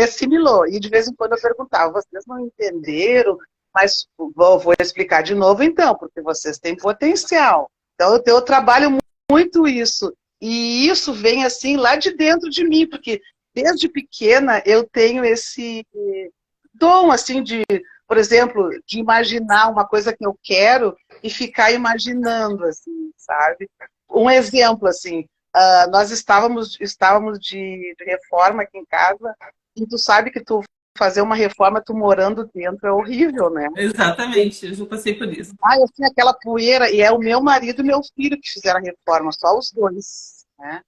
assimilou. E de vez em quando eu perguntava: vocês não entenderam? Mas vou explicar de novo então, porque vocês têm potencial. Então, eu trabalho muito isso. E isso vem assim lá de dentro de mim, porque desde pequena eu tenho esse dom assim de, por exemplo, de imaginar uma coisa que eu quero e ficar imaginando, assim, sabe? Um exemplo, assim, nós estávamos de reforma aqui em casa, e tu sabe que tu fazer uma reforma, tu morando dentro, é horrível, né? Exatamente, eu já passei por isso. Assim, aquela poeira, e é o meu marido e meu filho que fizeram a reforma, só os dois, né?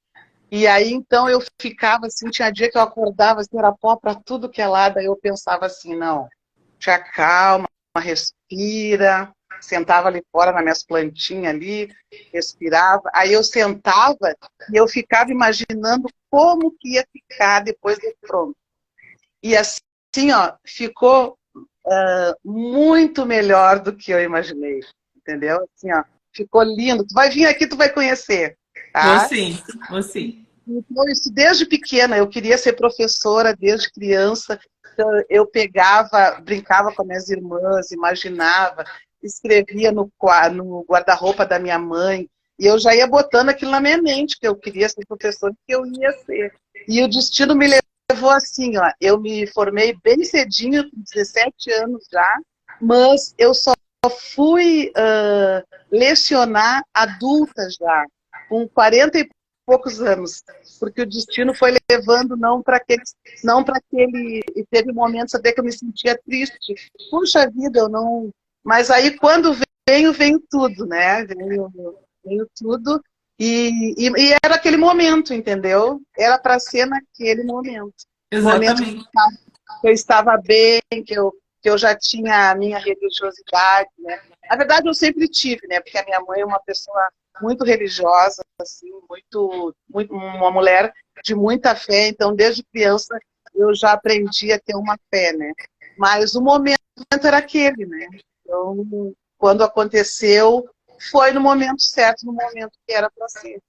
E aí, então, eu ficava assim, tinha dia que eu acordava, assim, era pó para tudo que é lado, aí eu pensava assim, não, te acalma, respira, sentava ali fora nas minhas plantinhas ali, respirava, aí eu sentava e eu ficava imaginando como que ia ficar depois de pronto. E assim, ó, ficou muito melhor do que eu imaginei, entendeu? Assim, ó, ficou lindo. Tu vai vir aqui, tu vai conhecer, Vou tá? sim, vou sim. Então, isso desde pequena, eu queria ser professora desde criança, então eu pegava, brincava com as minhas irmãs, imaginava, escrevia no guarda-roupa da minha mãe, e eu já ia botando aquilo na minha mente, que eu queria ser professora, que eu ia ser. E o destino me levou assim, ó, eu me formei bem cedinho, com 17 anos já, mas eu só fui lecionar adulta já. com 40 e poucos anos, porque o destino foi levando não para aquele, e teve momentos até que eu me sentia triste. Puxa vida, eu não. Mas aí quando veio tudo, né? Veio tudo e era aquele momento, entendeu? Era para ser naquele momento. O momento Exatamente. que eu estava bem, que eu já tinha a minha religiosidade, né? Na verdade, eu sempre tive, né? Porque a minha mãe é uma pessoa muito religiosa, assim, uma mulher de muita fé. Então, desde criança, eu já aprendi a ter uma fé, né? Mas o momento era aquele, né? Então, quando aconteceu, foi no momento certo, no momento que era para ser.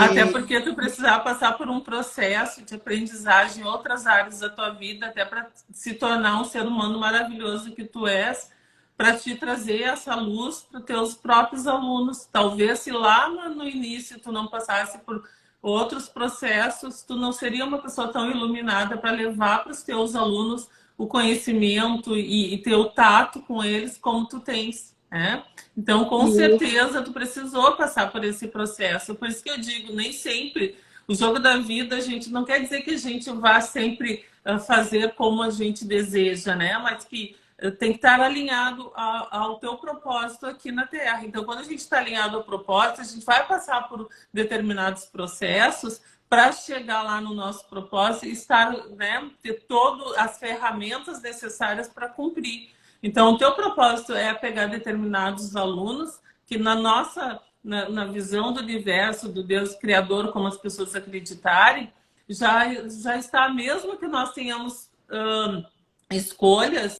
Até E porque tu precisava passar por um processo de aprendizagem em outras áreas da tua vida, até para se tornar um ser humano maravilhoso que tu és, para te trazer essa luz para os teus próprios alunos. Talvez se lá no início tu não passasse por outros processos, tu não seria uma pessoa tão iluminada para levar para os teus alunos o conhecimento e ter o tato com eles como tu tens, né? Então, com certeza, tu precisou passar por esse processo. Por isso que eu digo, nem sempre o jogo da vida, a gente não quer dizer que a gente vá sempre fazer como a gente deseja, né? Mas que tem que estar alinhado ao teu propósito aqui na Terra. Então, quando a gente está alinhado ao propósito, a gente vai passar por determinados processos para chegar lá no nosso propósito e estar, né, ter todas as ferramentas necessárias para cumprir. Então, o teu propósito é pegar determinados alunos que na visão do universo, do Deus Criador, como as pessoas acreditarem, já está, mesmo que nós tenhamos escolhas,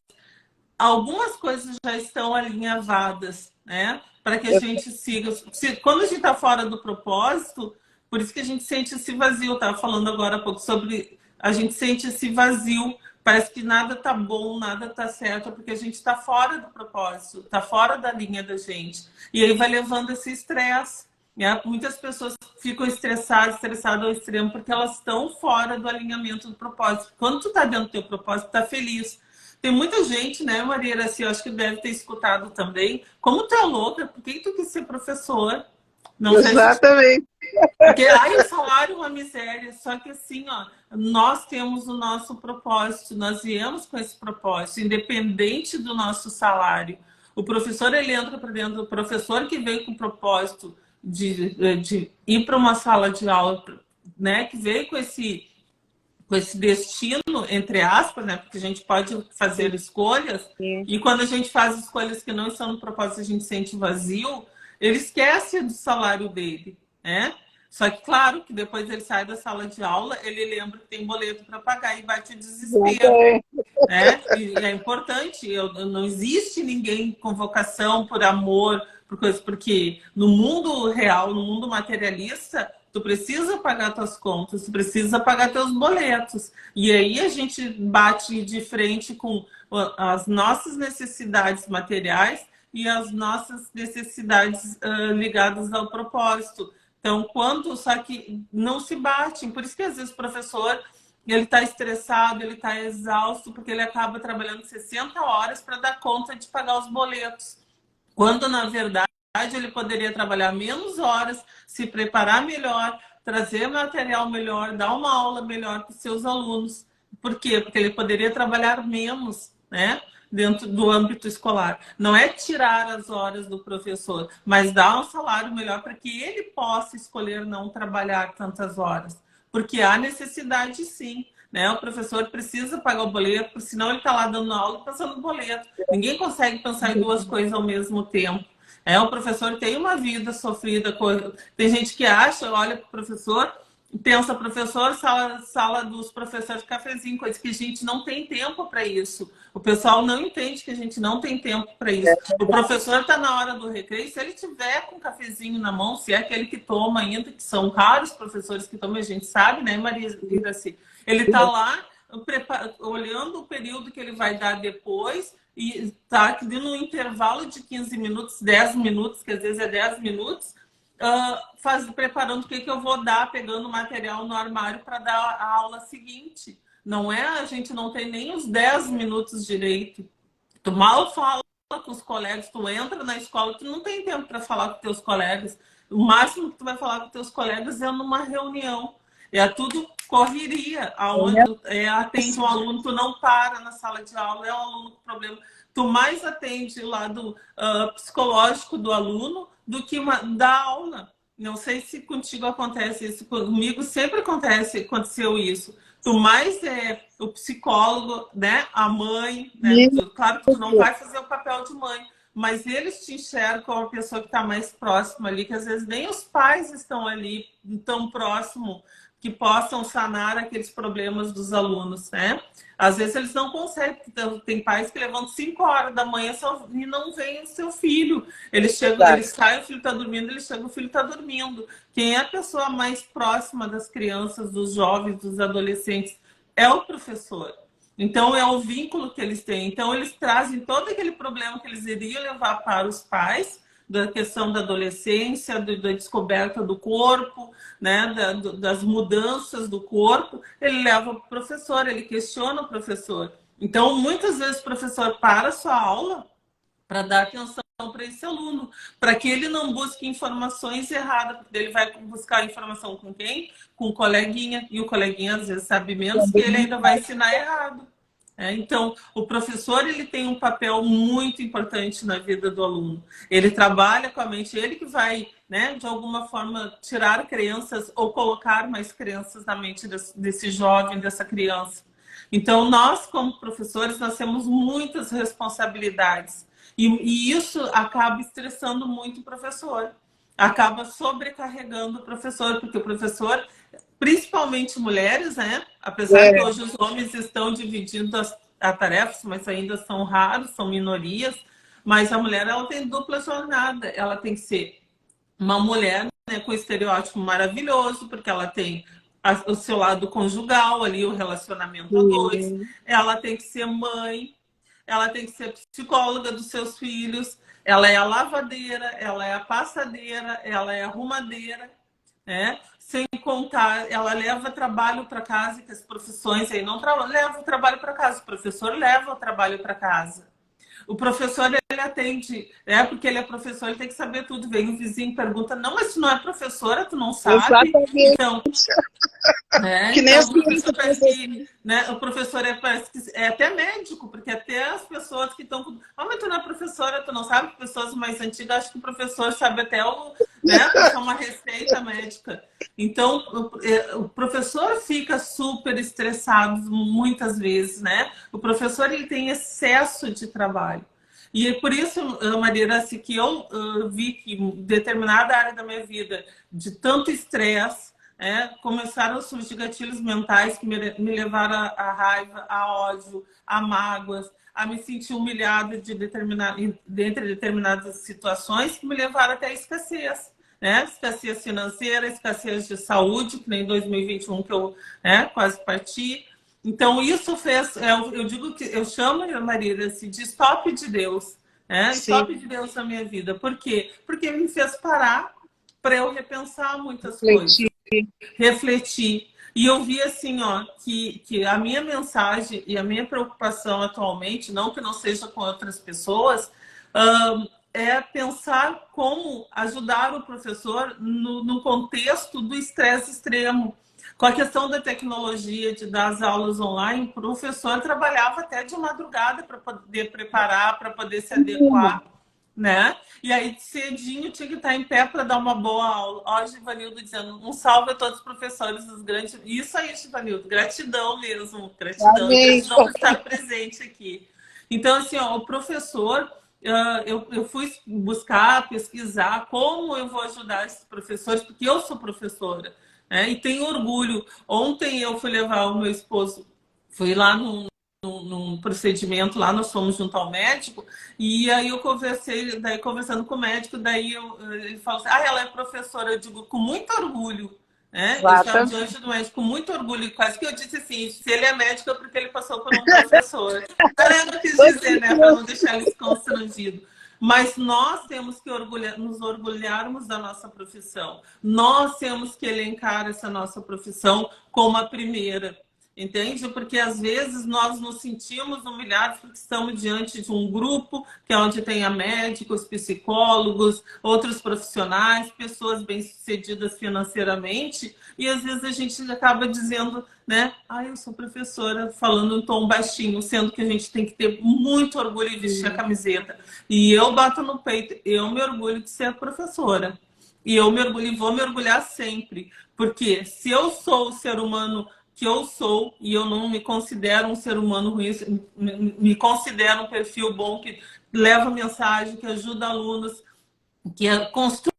algumas coisas já estão alinhavadas, né? Para que a gente siga. Quando a gente está fora do propósito, por isso que a gente sente esse vazio. Eu estava falando agora há pouco sobre a gente sente esse vazio. Parece que nada tá bom, nada tá certo, porque a gente está fora do propósito, está fora da linha da gente. E aí vai levando esse estresse. Né? Muitas pessoas ficam estressadas ao extremo, porque elas estão fora do alinhamento do propósito. Quando tu está dentro do teu propósito, tá feliz. Tem muita gente, né, Maria, assim, eu acho que deve ter escutado também. Como tu é louca, por que tu quis ser professor? Não sei se... exatamente. Porque aí o salário é uma miséria, só que assim, ó, nós temos o nosso propósito, nós viemos com esse propósito, independente do nosso salário. O professor, ele entra para dentro, o professor que veio com o propósito de ir para uma sala de aula, né, que veio com esse destino, entre aspas, né? Porque a gente pode fazer escolhas, Sim. e quando a gente faz escolhas que não estão no propósito, a gente sente vazio, ele esquece do salário dele, né? Só que, claro, que depois ele sai da sala de aula, ele lembra que tem boleto para pagar e bate o desespero. Né? E é importante, não existe ninguém com vocação por amor, por coisa, porque no mundo real, no mundo materialista, tu precisa pagar tuas contas, tu precisa pagar teus boletos. E aí a gente bate de frente com as nossas necessidades materiais e as nossas necessidades ligadas ao propósito. Então, só que não se batem, por isso que às vezes o professor ele está estressado, ele está exausto, porque ele acaba trabalhando 60 horas para dar conta de pagar os boletos. Quando, na verdade, ele poderia trabalhar menos horas, se preparar melhor, trazer material melhor, dar uma aula melhor para os seus alunos. Por quê? Porque ele poderia trabalhar menos, né? Dentro do âmbito escolar. Não é tirar as horas do professor, mas dar um salário melhor para que ele possa escolher não trabalhar tantas horas. Porque há necessidade, sim. Né? O professor precisa pagar o boleto, senão ele está lá dando aula e pensando no boleto. Ninguém consegue pensar em duas coisas ao mesmo tempo. O professor tem uma vida sofrida. Tem gente que acha, olha para o professor, pensa, professor, sala dos professores de cafezinho, coisa que a gente não tem tempo para isso. O pessoal não entende que a gente não tem tempo para isso. O professor está na hora do recreio, se ele tiver com um cafezinho na mão, se é aquele que toma ainda, que são raros professores que tomam, a gente sabe, né, Maria Iraci? Ele está lá olhando o período que ele vai dar depois e está no intervalo de 15 minutos, 10 minutos, que às vezes é 10 minutos, preparando o que eu vou dar, pegando o material no armário para dar a aula seguinte. Não é, a gente não tem nem os 10 minutos direito. Tu mal fala com os colegas, tu entra na escola, tu não tem tempo para falar com teus colegas. O máximo que tu vai falar com teus colegas é numa reunião. É tudo correria, aonde atende um aluno, tu não para na sala de aula, é um aluno com problema. Tu mais atende o lado psicológico do aluno do que da aula. Não sei se contigo acontece isso, comigo sempre aconteceu isso. Tu mais é o psicólogo, né? A mãe, né? Claro que tu não vai fazer o papel de mãe, mas eles te enxergam como a pessoa que está mais próxima ali, que às vezes nem os pais estão ali tão próximo que possam sanar aqueles problemas dos alunos, né? Às vezes eles não conseguem, tem pais que levantam 5 horas da manhã e não veem o seu filho. Eles chegam, eles saem, o filho está dormindo, eles chegam, o filho está dormindo. Quem é a pessoa mais próxima das crianças, dos jovens, dos adolescentes? É o professor. Então, é o vínculo que eles têm. Então, eles trazem todo aquele problema que eles iriam levar para os pais, da questão da adolescência, da descoberta do corpo, né, das mudanças do corpo, ele leva para o professor, ele questiona o professor. Então, muitas vezes o professor para a sua aula para dar atenção para esse aluno, para que ele não busque informações erradas, porque ele vai buscar informação com quem? Com o coleguinha, e o coleguinha às vezes sabe menos que ele ainda vai ensinar errado. Então, o professor ele tem um papel muito importante na vida do aluno. Ele trabalha com a mente, ele que vai, né, de alguma forma, tirar crenças ou colocar mais crenças na mente desse jovem, dessa criança. Então, nós, como professores, nós temos muitas responsabilidades. E isso acaba estressando muito o professor. Acaba sobrecarregando o professor, porque o professor, principalmente mulheres, né? Apesar que hoje os homens estão dividindo as tarefas, mas ainda são raros, são minorias. Mas a mulher, ela tem dupla jornada. Ela tem que ser uma mulher, né, com estereótipo maravilhoso, porque ela tem o seu lado conjugal ali, o relacionamento a dois. Ela tem que ser mãe, ela tem que ser psicóloga dos seus filhos, ela é a lavadeira, ela é a passadeira, ela é a arrumadeira, né? Sem contar, ela leva trabalho para casa, que as profissões aí não levam o trabalho para casa, o professor leva o trabalho para casa. O professor, ele atende, né? Porque ele é professor, ele tem que saber tudo. Vem o vizinho e pergunta, não, mas tu não é professora, tu não sabe? Exatamente. Então, que nem então, o professor parece que, né, o professor parece que é até médico, porque até as pessoas que estão... mas tu não é professora, tu não sabe? Pessoas mais antigas, acho que o professor sabe até passar uma receita médica. Então, o professor fica super estressado muitas vezes, né? O professor, ele tem excesso de trabalho. E é por isso, Maria, assim, que eu vi que em determinada área da minha vida, de tanto estresse, começaram a surgir gatilhos mentais que me levaram a raiva, a ódio, a mágoas, a me sentir humilhada dentre determinadas situações que me levaram até a escassez. Escassez financeira, escassez de saúde, que nem em 2021 que eu quase parti. Então, isso fez... Eu digo que eu chamo, Maria, assim, de stop de Deus. Stop de Deus na minha vida. Por quê? Porque me fez parar para eu repensar muitas coisas. Refletir. E eu vi assim, ó, que a minha mensagem e a minha preocupação atualmente, não que não seja com outras pessoas, é pensar como ajudar o professor no contexto do estresse extremo. Com a questão da tecnologia, de dar as aulas online, o professor trabalhava até de madrugada para poder preparar, para poder se adequar. Né? E aí cedinho tinha que estar em pé para dar uma boa aula. Ó, Givanildo dizendo, um salve a todos os professores dos grandes... Isso aí, Givanildo, gratidão mesmo, gratidão por estar presente aqui. Então, assim, ó, o professor, eu fui buscar, pesquisar como eu vou ajudar esses professores, porque eu sou professora, né? E tenho orgulho. Ontem eu fui levar o meu esposo, fui lá num procedimento lá, nós fomos junto ao médico, e aí eu conversando com o médico, daí ele falou assim, ela é professora, eu digo, com muito orgulho, né? Eu estava diante do médico com muito orgulho, quase que eu disse assim, se ele é médico é porque ele passou por um professor. Eu não quis dizer, né, para não deixar eles constrangidos. Mas nós temos que nos orgulharmos da nossa profissão. Nós temos que elencar essa nossa profissão como a primeira. Entende? Porque às vezes nós nos sentimos humilhados porque estamos diante de um grupo que é onde tem médicos, psicólogos, outros profissionais, pessoas bem-sucedidas financeiramente, e às vezes a gente acaba dizendo, né, eu sou professora, falando em tom baixinho, sendo que a gente tem que ter muito orgulho de vestir a camiseta. E eu bato no peito, eu me orgulho de ser professora. E eu me orgulho e vou me orgulhar sempre. Porque se eu sou o ser humano que eu sou, e eu não me considero um ser humano ruim, me considero um perfil bom, que leva mensagem, que ajuda alunos, que construir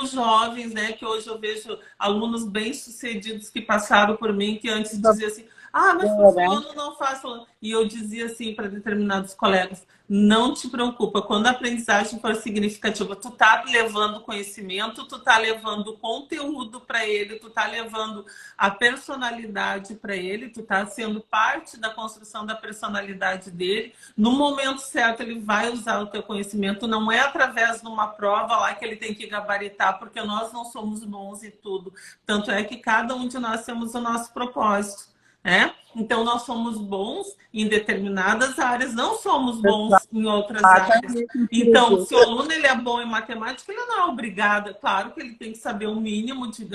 os jovens, né? Que hoje eu vejo alunos bem-sucedidos que passaram por mim, que antes diziam assim, mas fulano não faz. E eu dizia assim para determinados colegas, não te preocupa, quando a aprendizagem for significativa, tu tá levando conhecimento, tu tá levando conteúdo para ele, tu tá levando a personalidade para ele, tu tá sendo parte da construção da personalidade dele. No momento certo, ele vai usar o teu conhecimento, não é através de uma prova lá que ele tem que gabaritar, porque nós não somos bons em tudo. Tanto é que cada um de nós temos o nosso propósito. Então, nós somos bons em determinadas áreas, não somos bons em outras áreas. Então, se o aluno ele é bom em matemática, ele não é obrigado. Claro que ele tem que saber o mínimo, se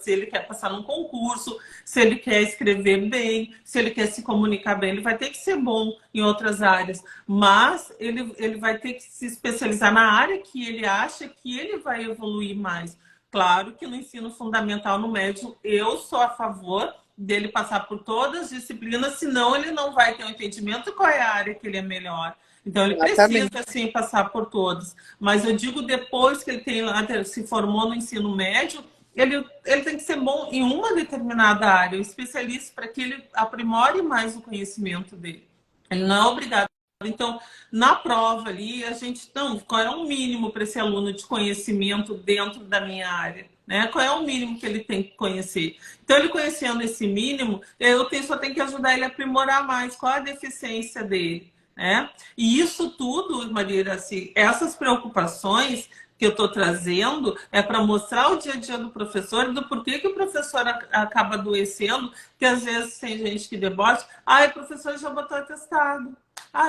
ele quer passar num concurso, se ele quer escrever bem, se ele quer se comunicar bem, ele vai ter que ser bom em outras áreas. Mas ele vai ter que se especializar na área que ele acha que ele vai evoluir mais. Claro que no ensino fundamental, no médio, eu sou a favor dele passar por todas as disciplinas, senão ele não vai ter um entendimento qual é a área que ele é melhor. Então, ele precisa, sim, passar por todas. Mas eu digo, depois que ele se formou no ensino médio, ele tem que ser bom em uma determinada área, um especialista, para que ele aprimore mais o conhecimento dele. Ele não é obrigado. Então, na prova ali, a gente, qual é o mínimo para esse aluno de conhecimento dentro da minha área? Né? Qual é o mínimo que ele tem que conhecer? Então, ele conhecendo esse mínimo, só tenho que ajudar ele a aprimorar mais. Qual a deficiência dele? Né? E isso tudo, Maria, assim, essas preocupações que eu estou trazendo é para mostrar o dia a dia do professor, do porquê que o professor acaba adoecendo, que às vezes tem gente que debocha, o professor já botou atestado.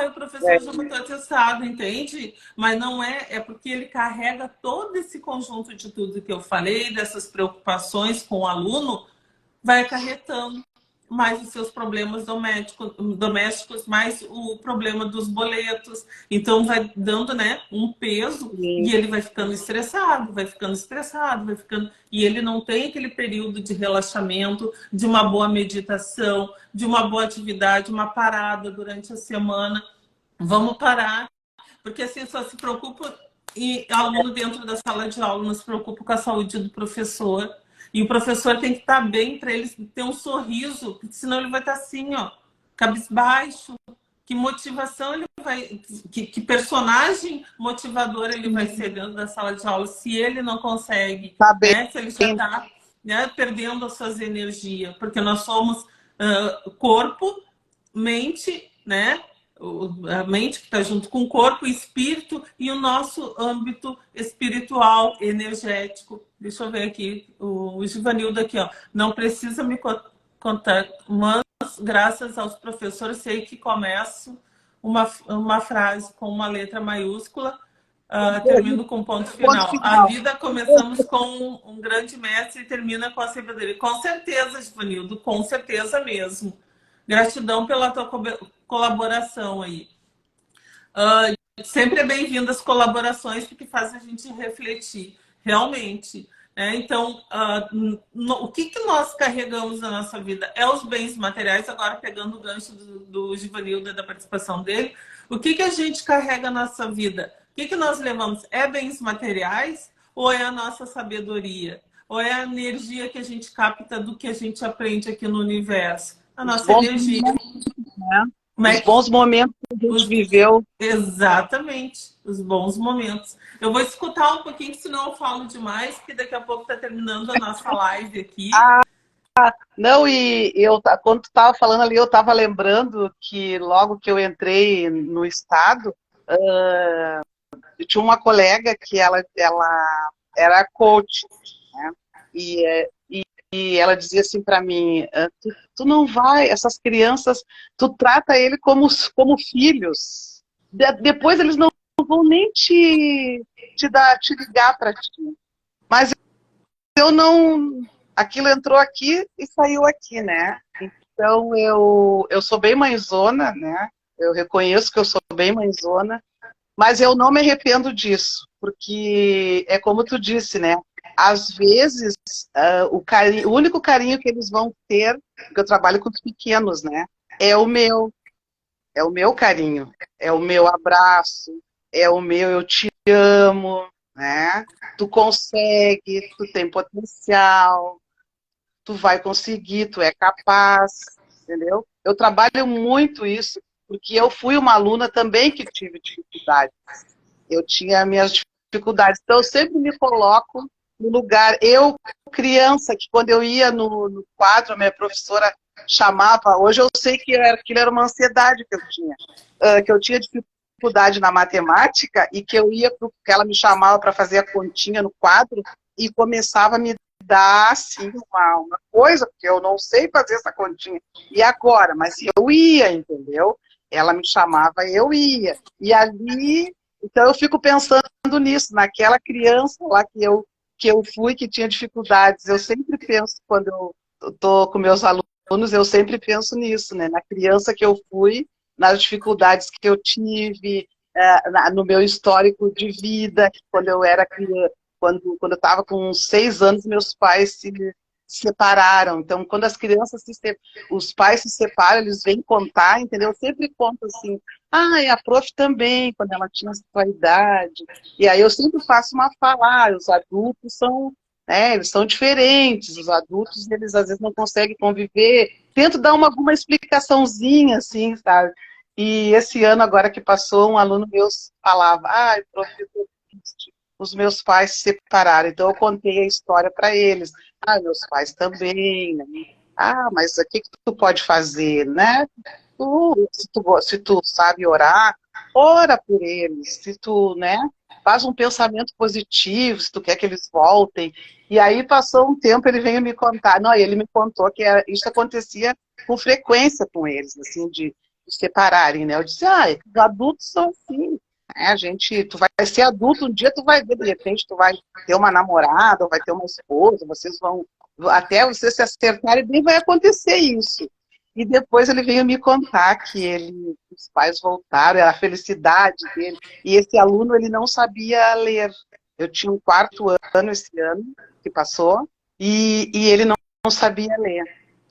O professor já botou atestado, entende? Mas não é porque ele carrega todo esse conjunto de tudo que eu falei, dessas preocupações com o aluno, vai acarretando mais os seus problemas domésticos, mais o problema dos boletos. Então, vai dando, né, um peso. Sim. E ele vai ficando estressado, e ele não tem aquele período de relaxamento, de uma boa meditação, de uma boa atividade, uma parada durante a semana. Vamos parar, porque assim só se preocupa, e aluno dentro da sala de aula não se preocupa com a saúde do professor. E o professor tem que estar bem para ele ter um sorriso, porque senão ele vai estar assim, cabisbaixo. Que motivação ele vai... Que personagem motivador ele vai ser dentro da sala de aula se ele não consegue, né? Se ele já está, né, perdendo as suas energias. Porque nós somos corpo, mente, né? A mente que está junto com o corpo, o espírito e o nosso âmbito espiritual, energético. Deixa eu ver aqui, o Givanildo aqui, não precisa me contar, mas graças aos professores sei que começo uma frase com uma letra maiúscula, termino com ponto final. A vida começamos com um grande mestre e termina com a sabedoria. Com certeza, Givanildo, com certeza mesmo. Gratidão pela tua colaboração aí. Sempre é bem-vindo as colaborações, porque fazem a gente refletir, realmente. Então, o que nós carregamos na nossa vida? É os bens materiais, agora pegando o gancho do Givanildo, da participação dele. O que a gente carrega na nossa vida? O que nós levamos? É bens materiais ou é a nossa sabedoria? Ou é a energia que a gente capta do que a gente aprende aqui no universo? A nossa energia. Os bons momentos que a gente viveu. Exatamente, os bons momentos. Eu vou escutar um pouquinho, senão eu falo demais, porque daqui a pouco está terminando a nossa live aqui. Não, e quando tu estava falando ali, eu estava lembrando que logo que eu entrei no estado, eu tinha uma colega que ela era coach, né? E e ela dizia assim para mim, tu não vai, essas crianças, tu trata ele como filhos. Depois eles não vão nem te ligar para ti. Mas eu não, aquilo entrou aqui e saiu aqui, né? Então eu sou bem mãezona, né? Eu reconheço que eu sou bem mãezona, mas eu não me arrependo disso, porque é como tu disse, né? Às vezes, o único carinho que eles vão ter, porque eu trabalho com os pequenos, né? É o meu carinho, é o meu abraço, é o meu eu te amo, né? Tu consegue, tu tem potencial, tu vai conseguir, tu é capaz, entendeu? Eu trabalho muito isso, porque eu fui uma aluna também que tive dificuldade. Eu tinha minhas dificuldades. Então, eu sempre me coloco no lugar. Eu, criança, que quando eu ia no quadro, a minha professora chamava, hoje eu sei que aquilo era uma ansiedade que eu tinha. Que eu tinha dificuldade na matemática e que eu ia, que ela me chamava para fazer a continha no quadro e começava a me dar, assim, uma coisa, porque eu não sei fazer essa continha. E agora? Mas eu ia, entendeu? Ela me chamava, eu ia. E ali, então eu fico pensando nisso, naquela criança lá que eu fui, que tinha dificuldades. Eu sempre penso, quando eu estou com meus alunos, eu sempre penso nisso, né? Na criança que eu fui, nas dificuldades que eu tive, no meu histórico de vida, quando eu era criança, quando eu estava com uns 6 anos, meus pais se separaram. Então, quando as crianças, os pais se separam, eles vêm contar, entendeu? Eu sempre conto assim, e a prof também, quando ela tinha sua idade. E aí eu sempre faço uma fala, os adultos são, né, eles são diferentes, os adultos, eles às vezes não conseguem conviver. Tento dar alguma explicaçãozinha, assim, sabe? E esse ano agora que passou, um aluno meu falava, prof, eu tô triste, os meus pais se separaram. Então eu contei a história para eles. Meus pais também, né? Mas o que tu pode fazer, né? Se tu sabe orar, ora por eles. Se tu, né, faz um pensamento positivo, se tu quer que eles voltem. E aí passou um tempo, ele veio me contar. Não, ele me contou que isso acontecia com frequência com eles, assim, de se separarem, né? Eu disse, os adultos são assim. Tu vai ser adulto, um dia tu vai ver, de repente tu vai ter uma namorada, ou vai ter uma esposa, vocês vão, até vocês se acertarem, bem vai acontecer isso. E depois ele veio me contar que os pais voltaram, era a felicidade dele, e esse aluno, ele não sabia ler. Eu tinha um 4º ano esse ano, que passou, e ele não sabia ler.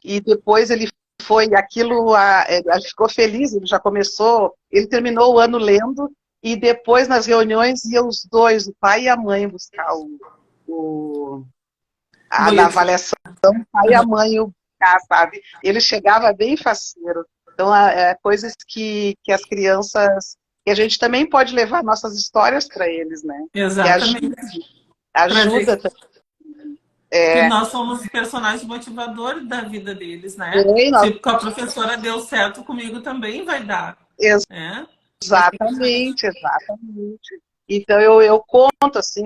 E depois ele foi, ele ficou feliz, ele já começou, ele terminou o ano lendo, e depois, nas reuniões, iam os dois, o pai e a mãe, buscar na avaliação, o pai e a mãe iam buscar, sabe? Ele chegava bem faceiro. Então, coisas que as crianças... que a gente também pode levar nossas histórias para eles, né? Exatamente. Ajuda também. Que nós somos personagens motivadores da vida deles, né? Tipo, que a professora deu certo comigo também vai dar. Exatamente. Então eu conto, assim,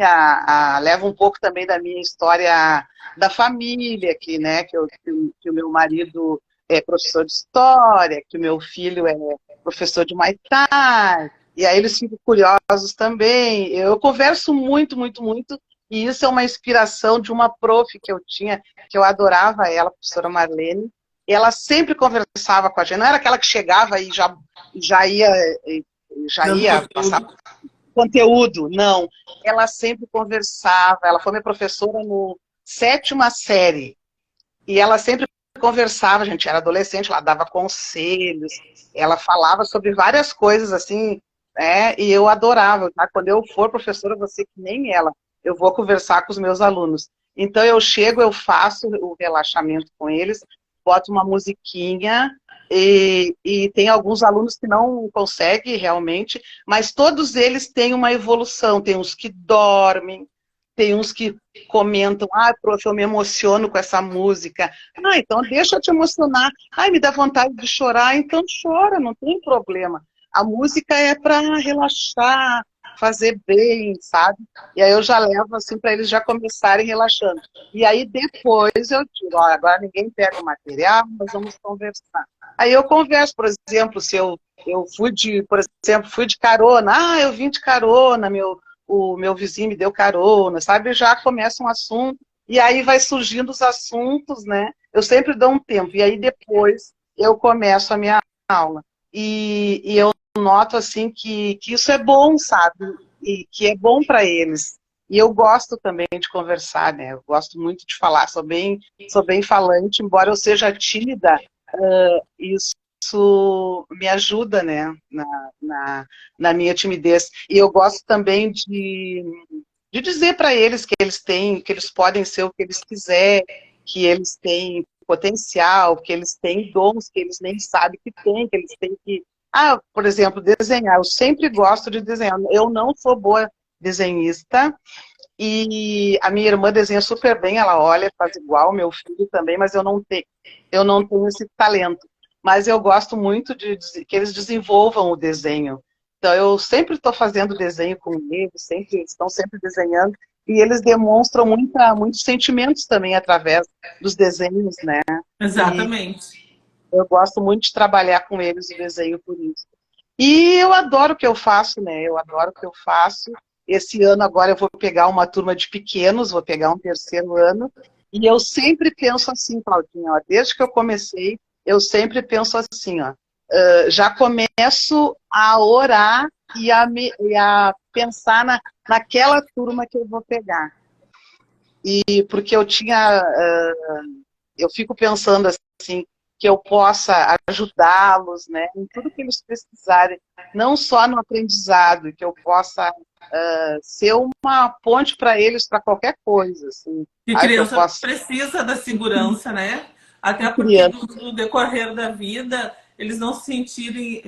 levo um pouco também da minha história da família aqui, né? Que o meu marido é professor de história, que o meu filho é professor de Muay Thai, e aí eles ficam curiosos também. Eu converso muito, e isso é uma inspiração de uma prof que eu tinha, que eu adorava ela, a professora Marlene. E ela sempre conversava com a gente, não era aquela que chegava e já ia passar conteúdo, não. Ela sempre conversava, ela foi minha professora no 7ª série, e ela sempre conversava, a gente era adolescente, ela dava conselhos, ela falava sobre várias coisas, assim, e eu adorava, tá? Quando eu for professora, eu vou ser que nem ela, eu vou conversar com os meus alunos. Então eu chego, eu faço o relaxamento com eles, boto uma musiquinha, e tem alguns alunos que não conseguem realmente, mas todos eles têm uma evolução. Tem uns que dormem, tem uns que comentam, prof, eu me emociono com essa música. Então deixa eu te emocionar. Me dá vontade de chorar, então chora, não tem problema. A música é para relaxar, fazer bem, sabe? E aí eu já levo assim para eles já começarem relaxando. E aí depois eu digo, ó, agora ninguém pega o material, nós vamos conversar. Aí eu converso, por exemplo, se eu fui de, por exemplo, fui de carona, eu vim de carona, o meu vizinho me deu carona, sabe? Já começa um assunto, e aí vai surgindo os assuntos, né? Eu sempre dou um tempo, e aí depois eu começo a minha aula. E eu noto assim que isso é bom, sabe? E que é bom para eles. E eu gosto também de conversar, né? Eu gosto muito de falar, sou bem falante, embora eu seja tímida, isso me ajuda, né? Na minha timidez. E eu gosto também de dizer para eles que eles têm, que eles podem ser o que eles quiserem, que eles têm potencial, que eles têm dons que eles nem sabem que têm, que eles têm que por exemplo, desenhar. Eu sempre gosto de desenhar. Eu não sou boa desenhista e a minha irmã desenha super bem, ela olha, faz igual, meu filho também, mas eu não tenho esse talento. Mas eu gosto muito de que eles desenvolvam o desenho. Então, eu sempre estou fazendo desenho com eles, estão sempre desenhando, e eles demonstram muitos sentimentos também através dos desenhos, né? E Exatamente. eu gosto muito de trabalhar com eles o desenho por isso. E eu adoro o que eu faço, né? Eu adoro o que eu faço. Esse ano agora eu vou pegar uma turma de pequenos, vou pegar um terceiro ano. E eu sempre penso assim, Claudinha, ó, desde que eu comecei, eu sempre penso assim, ó, já começo a orar e a pensar naquela turma que eu vou pegar. E porque eu fico pensando assim, que eu possa ajudá-los, né, em tudo que eles precisarem, não só no aprendizado, que eu possa ser uma ponte para eles para qualquer coisa, assim, Que que eu criança possa precisa da segurança, né? Até porque criando. no decorrer da vida, eles não se sentirem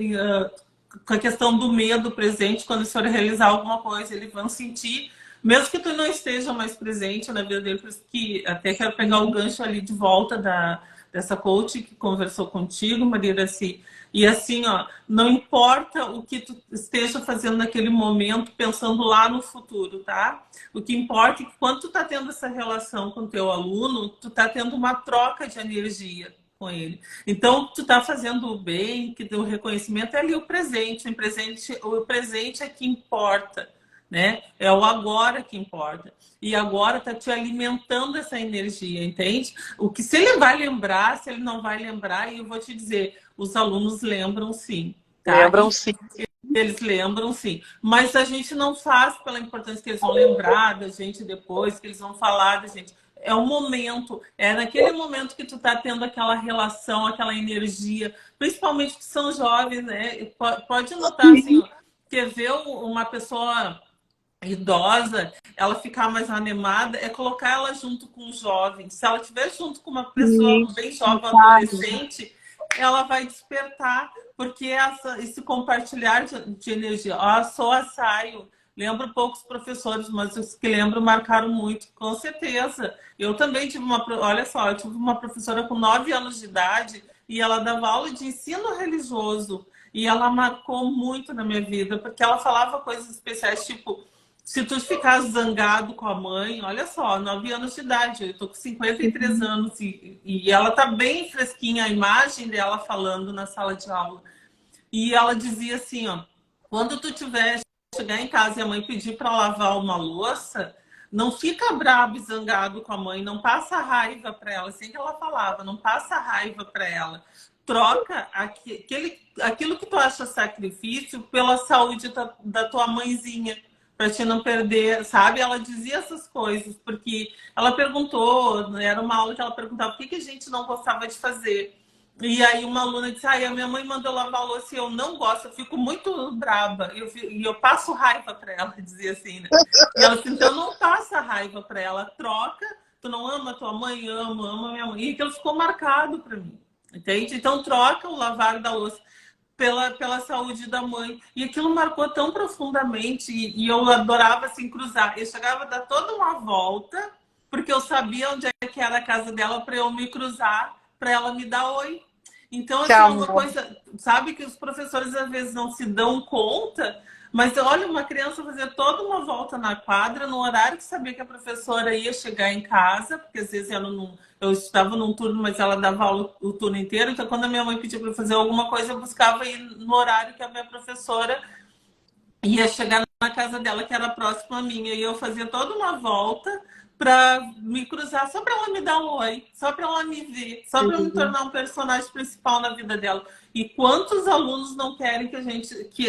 com a questão do medo presente quando eles forem realizar alguma coisa, eles vão sentir, mesmo que tu não esteja mais presente na vida deles, por isso que até quero pegar o gancho ali de volta dessa coach que conversou contigo, Maria Daci. E assim, ó, não importa o que tu esteja fazendo naquele momento, pensando lá no futuro, tá? O que importa é que quando tu tá tendo essa relação com o teu aluno, tu tá tendo uma troca de energia com ele. Então, tu tá fazendo o bem, que o reconhecimento é ali o presente é que importa, né? É o agora que importa. E agora tá te alimentando essa energia, entende? O que se ele vai lembrar, se ele não vai lembrar, e eu vou te dizer, os alunos lembram sim, tá? Lembram sim. Eles lembram, sim. Mas a gente não faz pela importância que eles vão lembrar da gente depois, que eles vão falar da gente. É o momento, é naquele momento que tu tá tendo aquela relação, aquela energia, principalmente que são jovens, né? Pode notar, assim, ó, quer ver uma pessoa idosa, ela ficar mais animada, é colocar ela junto com um jovem. Se ela estiver junto com uma pessoa bem jovem, adolescente, ela vai despertar, porque esse compartilhar de energia. Ó, sou a Saio, lembro poucos professores, mas os que lembro marcaram muito, com certeza. Eu também tive olha só, eu tive uma professora com 9 anos de idade e ela dava aula de ensino religioso. E ela marcou muito na minha vida, porque ela falava coisas especiais, tipo, se tu ficar zangado com a mãe, olha só, 9 anos de idade, eu tô com 53 anos e ela tá bem fresquinha a imagem dela falando na sala de aula. E ela dizia assim, ó, quando tu tiver chegar em casa e a mãe pedir para lavar uma louça, não fica bravo e zangado com a mãe, não passa raiva para ela, assim que ela falava, não passa raiva para ela. Troca aquilo que tu acha sacrifício pela saúde da tua mãezinha, para te não perder, sabe? Ela dizia essas coisas, porque ela perguntou, era uma aula que ela perguntava o que a gente não gostava de fazer. E aí uma aluna disse, a minha mãe mandou lavar a louça e eu não gosto, eu fico muito braba. E eu passo raiva para ela, dizia assim, né? E ela disse, então não passa raiva para ela, troca, tu não ama tua mãe, ama minha mãe. E aquilo ficou marcado para mim, entende? Então troca o lavar da louça pela saúde da mãe. E aquilo marcou tão profundamente e eu adorava assim cruzar. Eu chegava a dar toda uma volta, porque eu sabia onde é que era a casa dela para eu me cruzar, para ela me dar oi. Então, Que assim, é uma amor. coisa, sabe, que os professores às vezes não se dão conta, Mas olha, uma criança fazer toda uma volta na quadra no horário que sabia que a professora ia chegar em casa, porque às vezes eu estava num turno, mas ela dava aula o turno inteiro, então quando a minha mãe pedia para fazer alguma coisa, eu buscava ir no horário que a minha professora ia chegar na casa dela, que era próxima à minha, e eu fazia toda uma volta para me cruzar, só para ela me dar um oi, só para ela me ver, só para eu me Sim. tornar um personagem principal na vida dela. E quantos alunos não querem que a gente que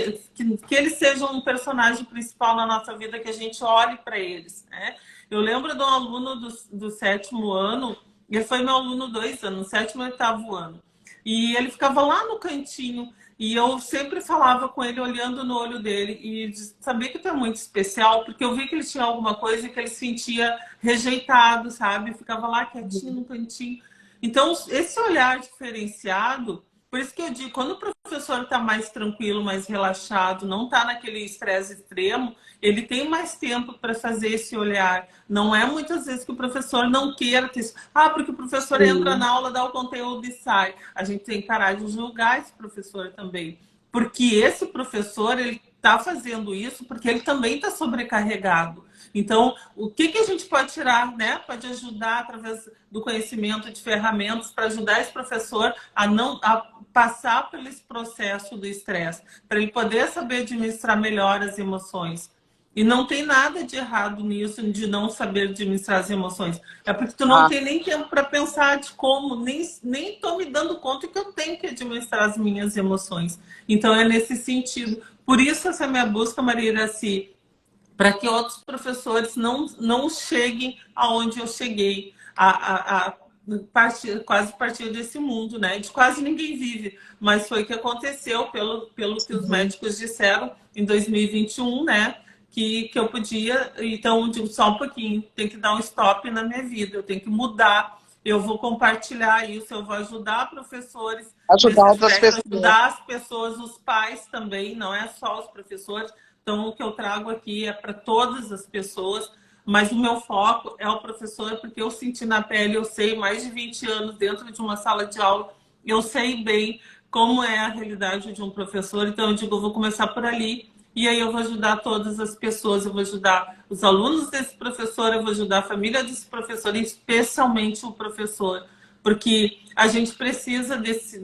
eles sejam um personagem principal na nossa vida, que a gente olhe para eles, né? Eu lembro de um aluno do sétimo ano, ele foi meu aluno 2 anos, sétimo e oitavo ano. E ele ficava lá no cantinho. E eu sempre falava com ele, olhando no olho dele, e sabia que tu é muito especial, porque eu vi que ele tinha alguma coisa que ele sentia rejeitado, sabe? Ficava lá quietinho no cantinho. Então, esse olhar diferenciado, por isso que eu digo, quando o professor está mais tranquilo, mais relaxado, não está naquele estresse extremo, ele tem mais tempo para fazer esse olhar. Não é muitas vezes que o professor não queira ter isso. Ah, porque o professor entra Sim. na aula, dá o conteúdo e sai. A gente tem que parar de julgar esse professor também. Porque esse professor, ele está fazendo isso porque ele também está sobrecarregado. Então, o que a gente pode tirar, né? Pode ajudar através do conhecimento de ferramentas para ajudar esse professor a passar pelo esse processo do estresse, para ele poder saber administrar melhor as emoções. E não tem nada de errado nisso, de não saber administrar as emoções. É porque tu não Ah, tem nem tempo para pensar de como, nem tô me dando conta que eu tenho que administrar as minhas emoções. Então é nesse sentido. Por isso essa minha busca, Maria Iraci, para que outros professores não cheguem aonde eu cheguei, quase partir desse mundo, né? De quase ninguém vive, mas foi o que aconteceu pelo que os sim. médicos disseram em 2021, né? Que eu podia, então, digo só um pouquinho, tem que dar um stop na minha vida, eu tenho que mudar, eu vou compartilhar isso, eu vou ajudar professores nesse Ajudar outras aspecto, pessoas. ajudar as pessoas, os pais também, não é só os professores. Então, o que eu trago aqui é para todas as pessoas, mas o meu foco é o professor, porque eu senti na pele, eu sei, mais de 20 anos dentro de uma sala de aula, eu sei bem como é a realidade de um professor, então eu digo, eu vou começar por ali, e aí eu vou ajudar todas as pessoas, eu vou ajudar os alunos desse professor, eu vou ajudar a família desse professor, especialmente o professor, porque a gente precisa desse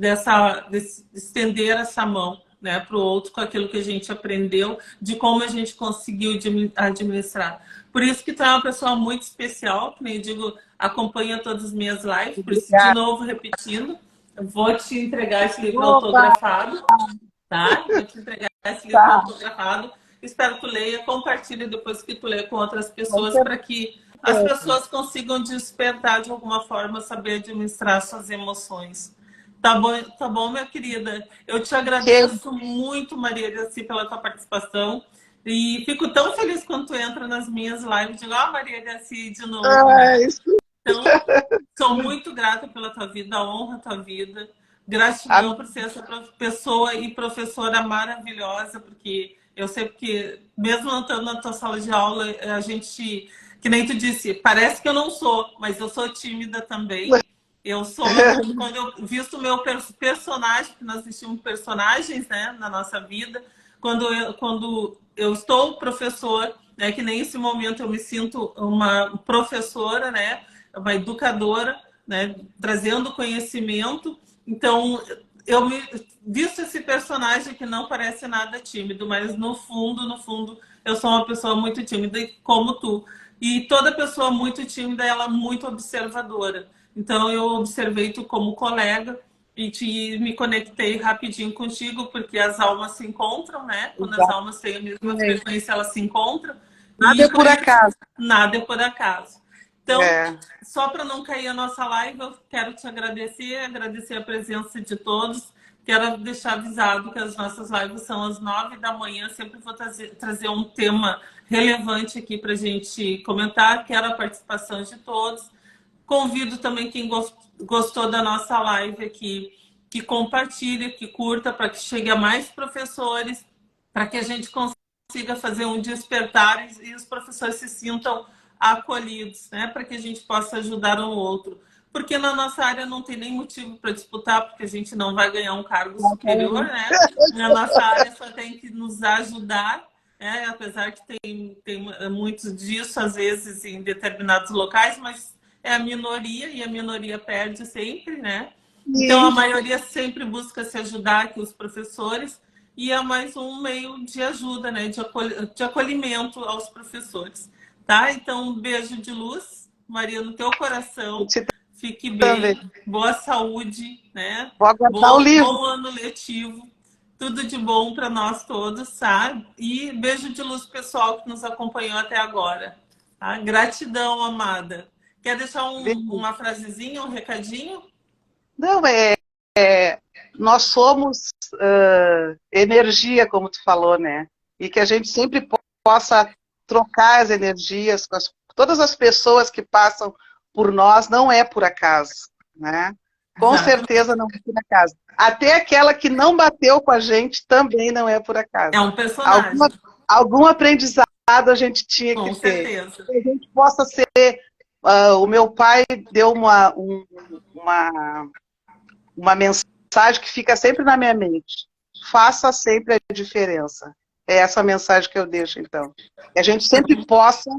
estender essa mão, né, para o outro com aquilo que a gente aprendeu, de como a gente conseguiu administrar. Por isso que tu é uma pessoa muito especial, que nem eu digo, acompanha todas as minhas lives, por isso, de Obrigada. novo, repetindo, eu vou te entregar esse livro Opa, autografado, tá? Eu vou te entregar esse livro tá. autografado. Espero que tu leia, compartilhe depois que tu lê com outras Com pessoas, para que as certeza. pessoas consigam despertar de alguma forma, saber administrar suas emoções. Tá bom, minha querida. Eu te Que, agradeço muito, Maria Graci, pela tua participação. E fico tão feliz quando tu entra nas minhas lives. Digo, Maria Graci, de novo, né? isso. Então, sou muito grata pela tua vida, honra a tua vida. Gratidão por ser essa pessoa e professora maravilhosa, porque eu sei que, mesmo não estando na tua sala de aula, a gente, que nem tu disse, parece que eu não sou, mas eu sou tímida também. Eu sou, quando eu visto o meu personagem, porque nós existimos personagens, né, na nossa vida, quando eu estou professor, né, que nem esse momento eu me sinto uma professora, né, uma educadora, né, trazendo conhecimento. Então, eu me visto esse personagem que não parece nada tímido, mas no fundo, eu sou uma pessoa muito tímida, como tu. E toda pessoa muito tímida, ela é muito observadora. Então, eu observei tu como colega me conectei rapidinho contigo, porque as almas se encontram, né? Quando as almas têm a mesma Exatamente. frequência, elas se encontram. Nada E é por por isso, acaso. nada é por acaso. Então, É. só para não cair a nossa live, eu quero te agradecer a presença de todos. Quero deixar avisado que as nossas lives são às 9 da manhã. Sempre vou trazer um tema relevante aqui para a gente comentar. Quero a participação de todos. Convido também quem gostou da nossa live aqui, que compartilhe, que curta, para que chegue a mais professores, para que a gente consiga fazer um despertar e os professores se sintam acolhidos, né? Para que a gente possa ajudar um outro. porque na nossa área não tem nem motivo para disputar, porque a gente não vai ganhar um cargo superior, né? Na nossa área só tem que nos ajudar, né? Apesar que tem muito disso, às vezes, em determinados locais, mas é a minoria e a minoria perde sempre, né? Então a Sim. maioria sempre busca se ajudar aqui, os professores, e é mais um meio de ajuda, né? De acolhimento aos professores. Tá? Então, um beijo de luz, Maria, no teu coração. Você Fique também. bem, boa saúde, né? Vou aguardar o livro. Bom ano letivo, tudo de bom para nós todos, tá? E beijo de luz pessoal que nos acompanhou até agora. Tá? Gratidão, amada. Quer deixar uma frasezinha, um recadinho? Não, nós somos energia, como tu falou, né? E que a gente sempre possa trocar as energias com todas as pessoas que passam por nós, não é por acaso, né? Com Exatamente. certeza não é por acaso. Até aquela que não bateu com a gente também não é por É acaso. um Alguma, personagem, algum aprendizado a gente tinha que com ter. certeza. Que a gente possa ser. O meu pai deu uma mensagem que fica sempre na minha mente. Faça sempre a diferença. É essa a mensagem que eu deixo, então. Que a gente sempre possa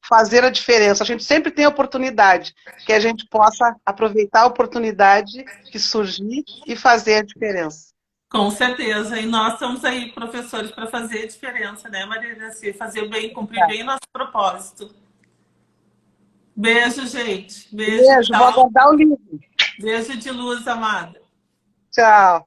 fazer a diferença. A gente sempre tem oportunidade. Que a gente possa aproveitar a oportunidade que surgir e fazer a diferença. Com certeza. E nós estamos aí, professores, para fazer a diferença, né, Maria Gracia? Fazer bem, cumprir bem nosso propósito. Beijo, gente. Beijo, Beijo, vou tchau. aguardar o livro. Beijo de luz, amada. Tchau.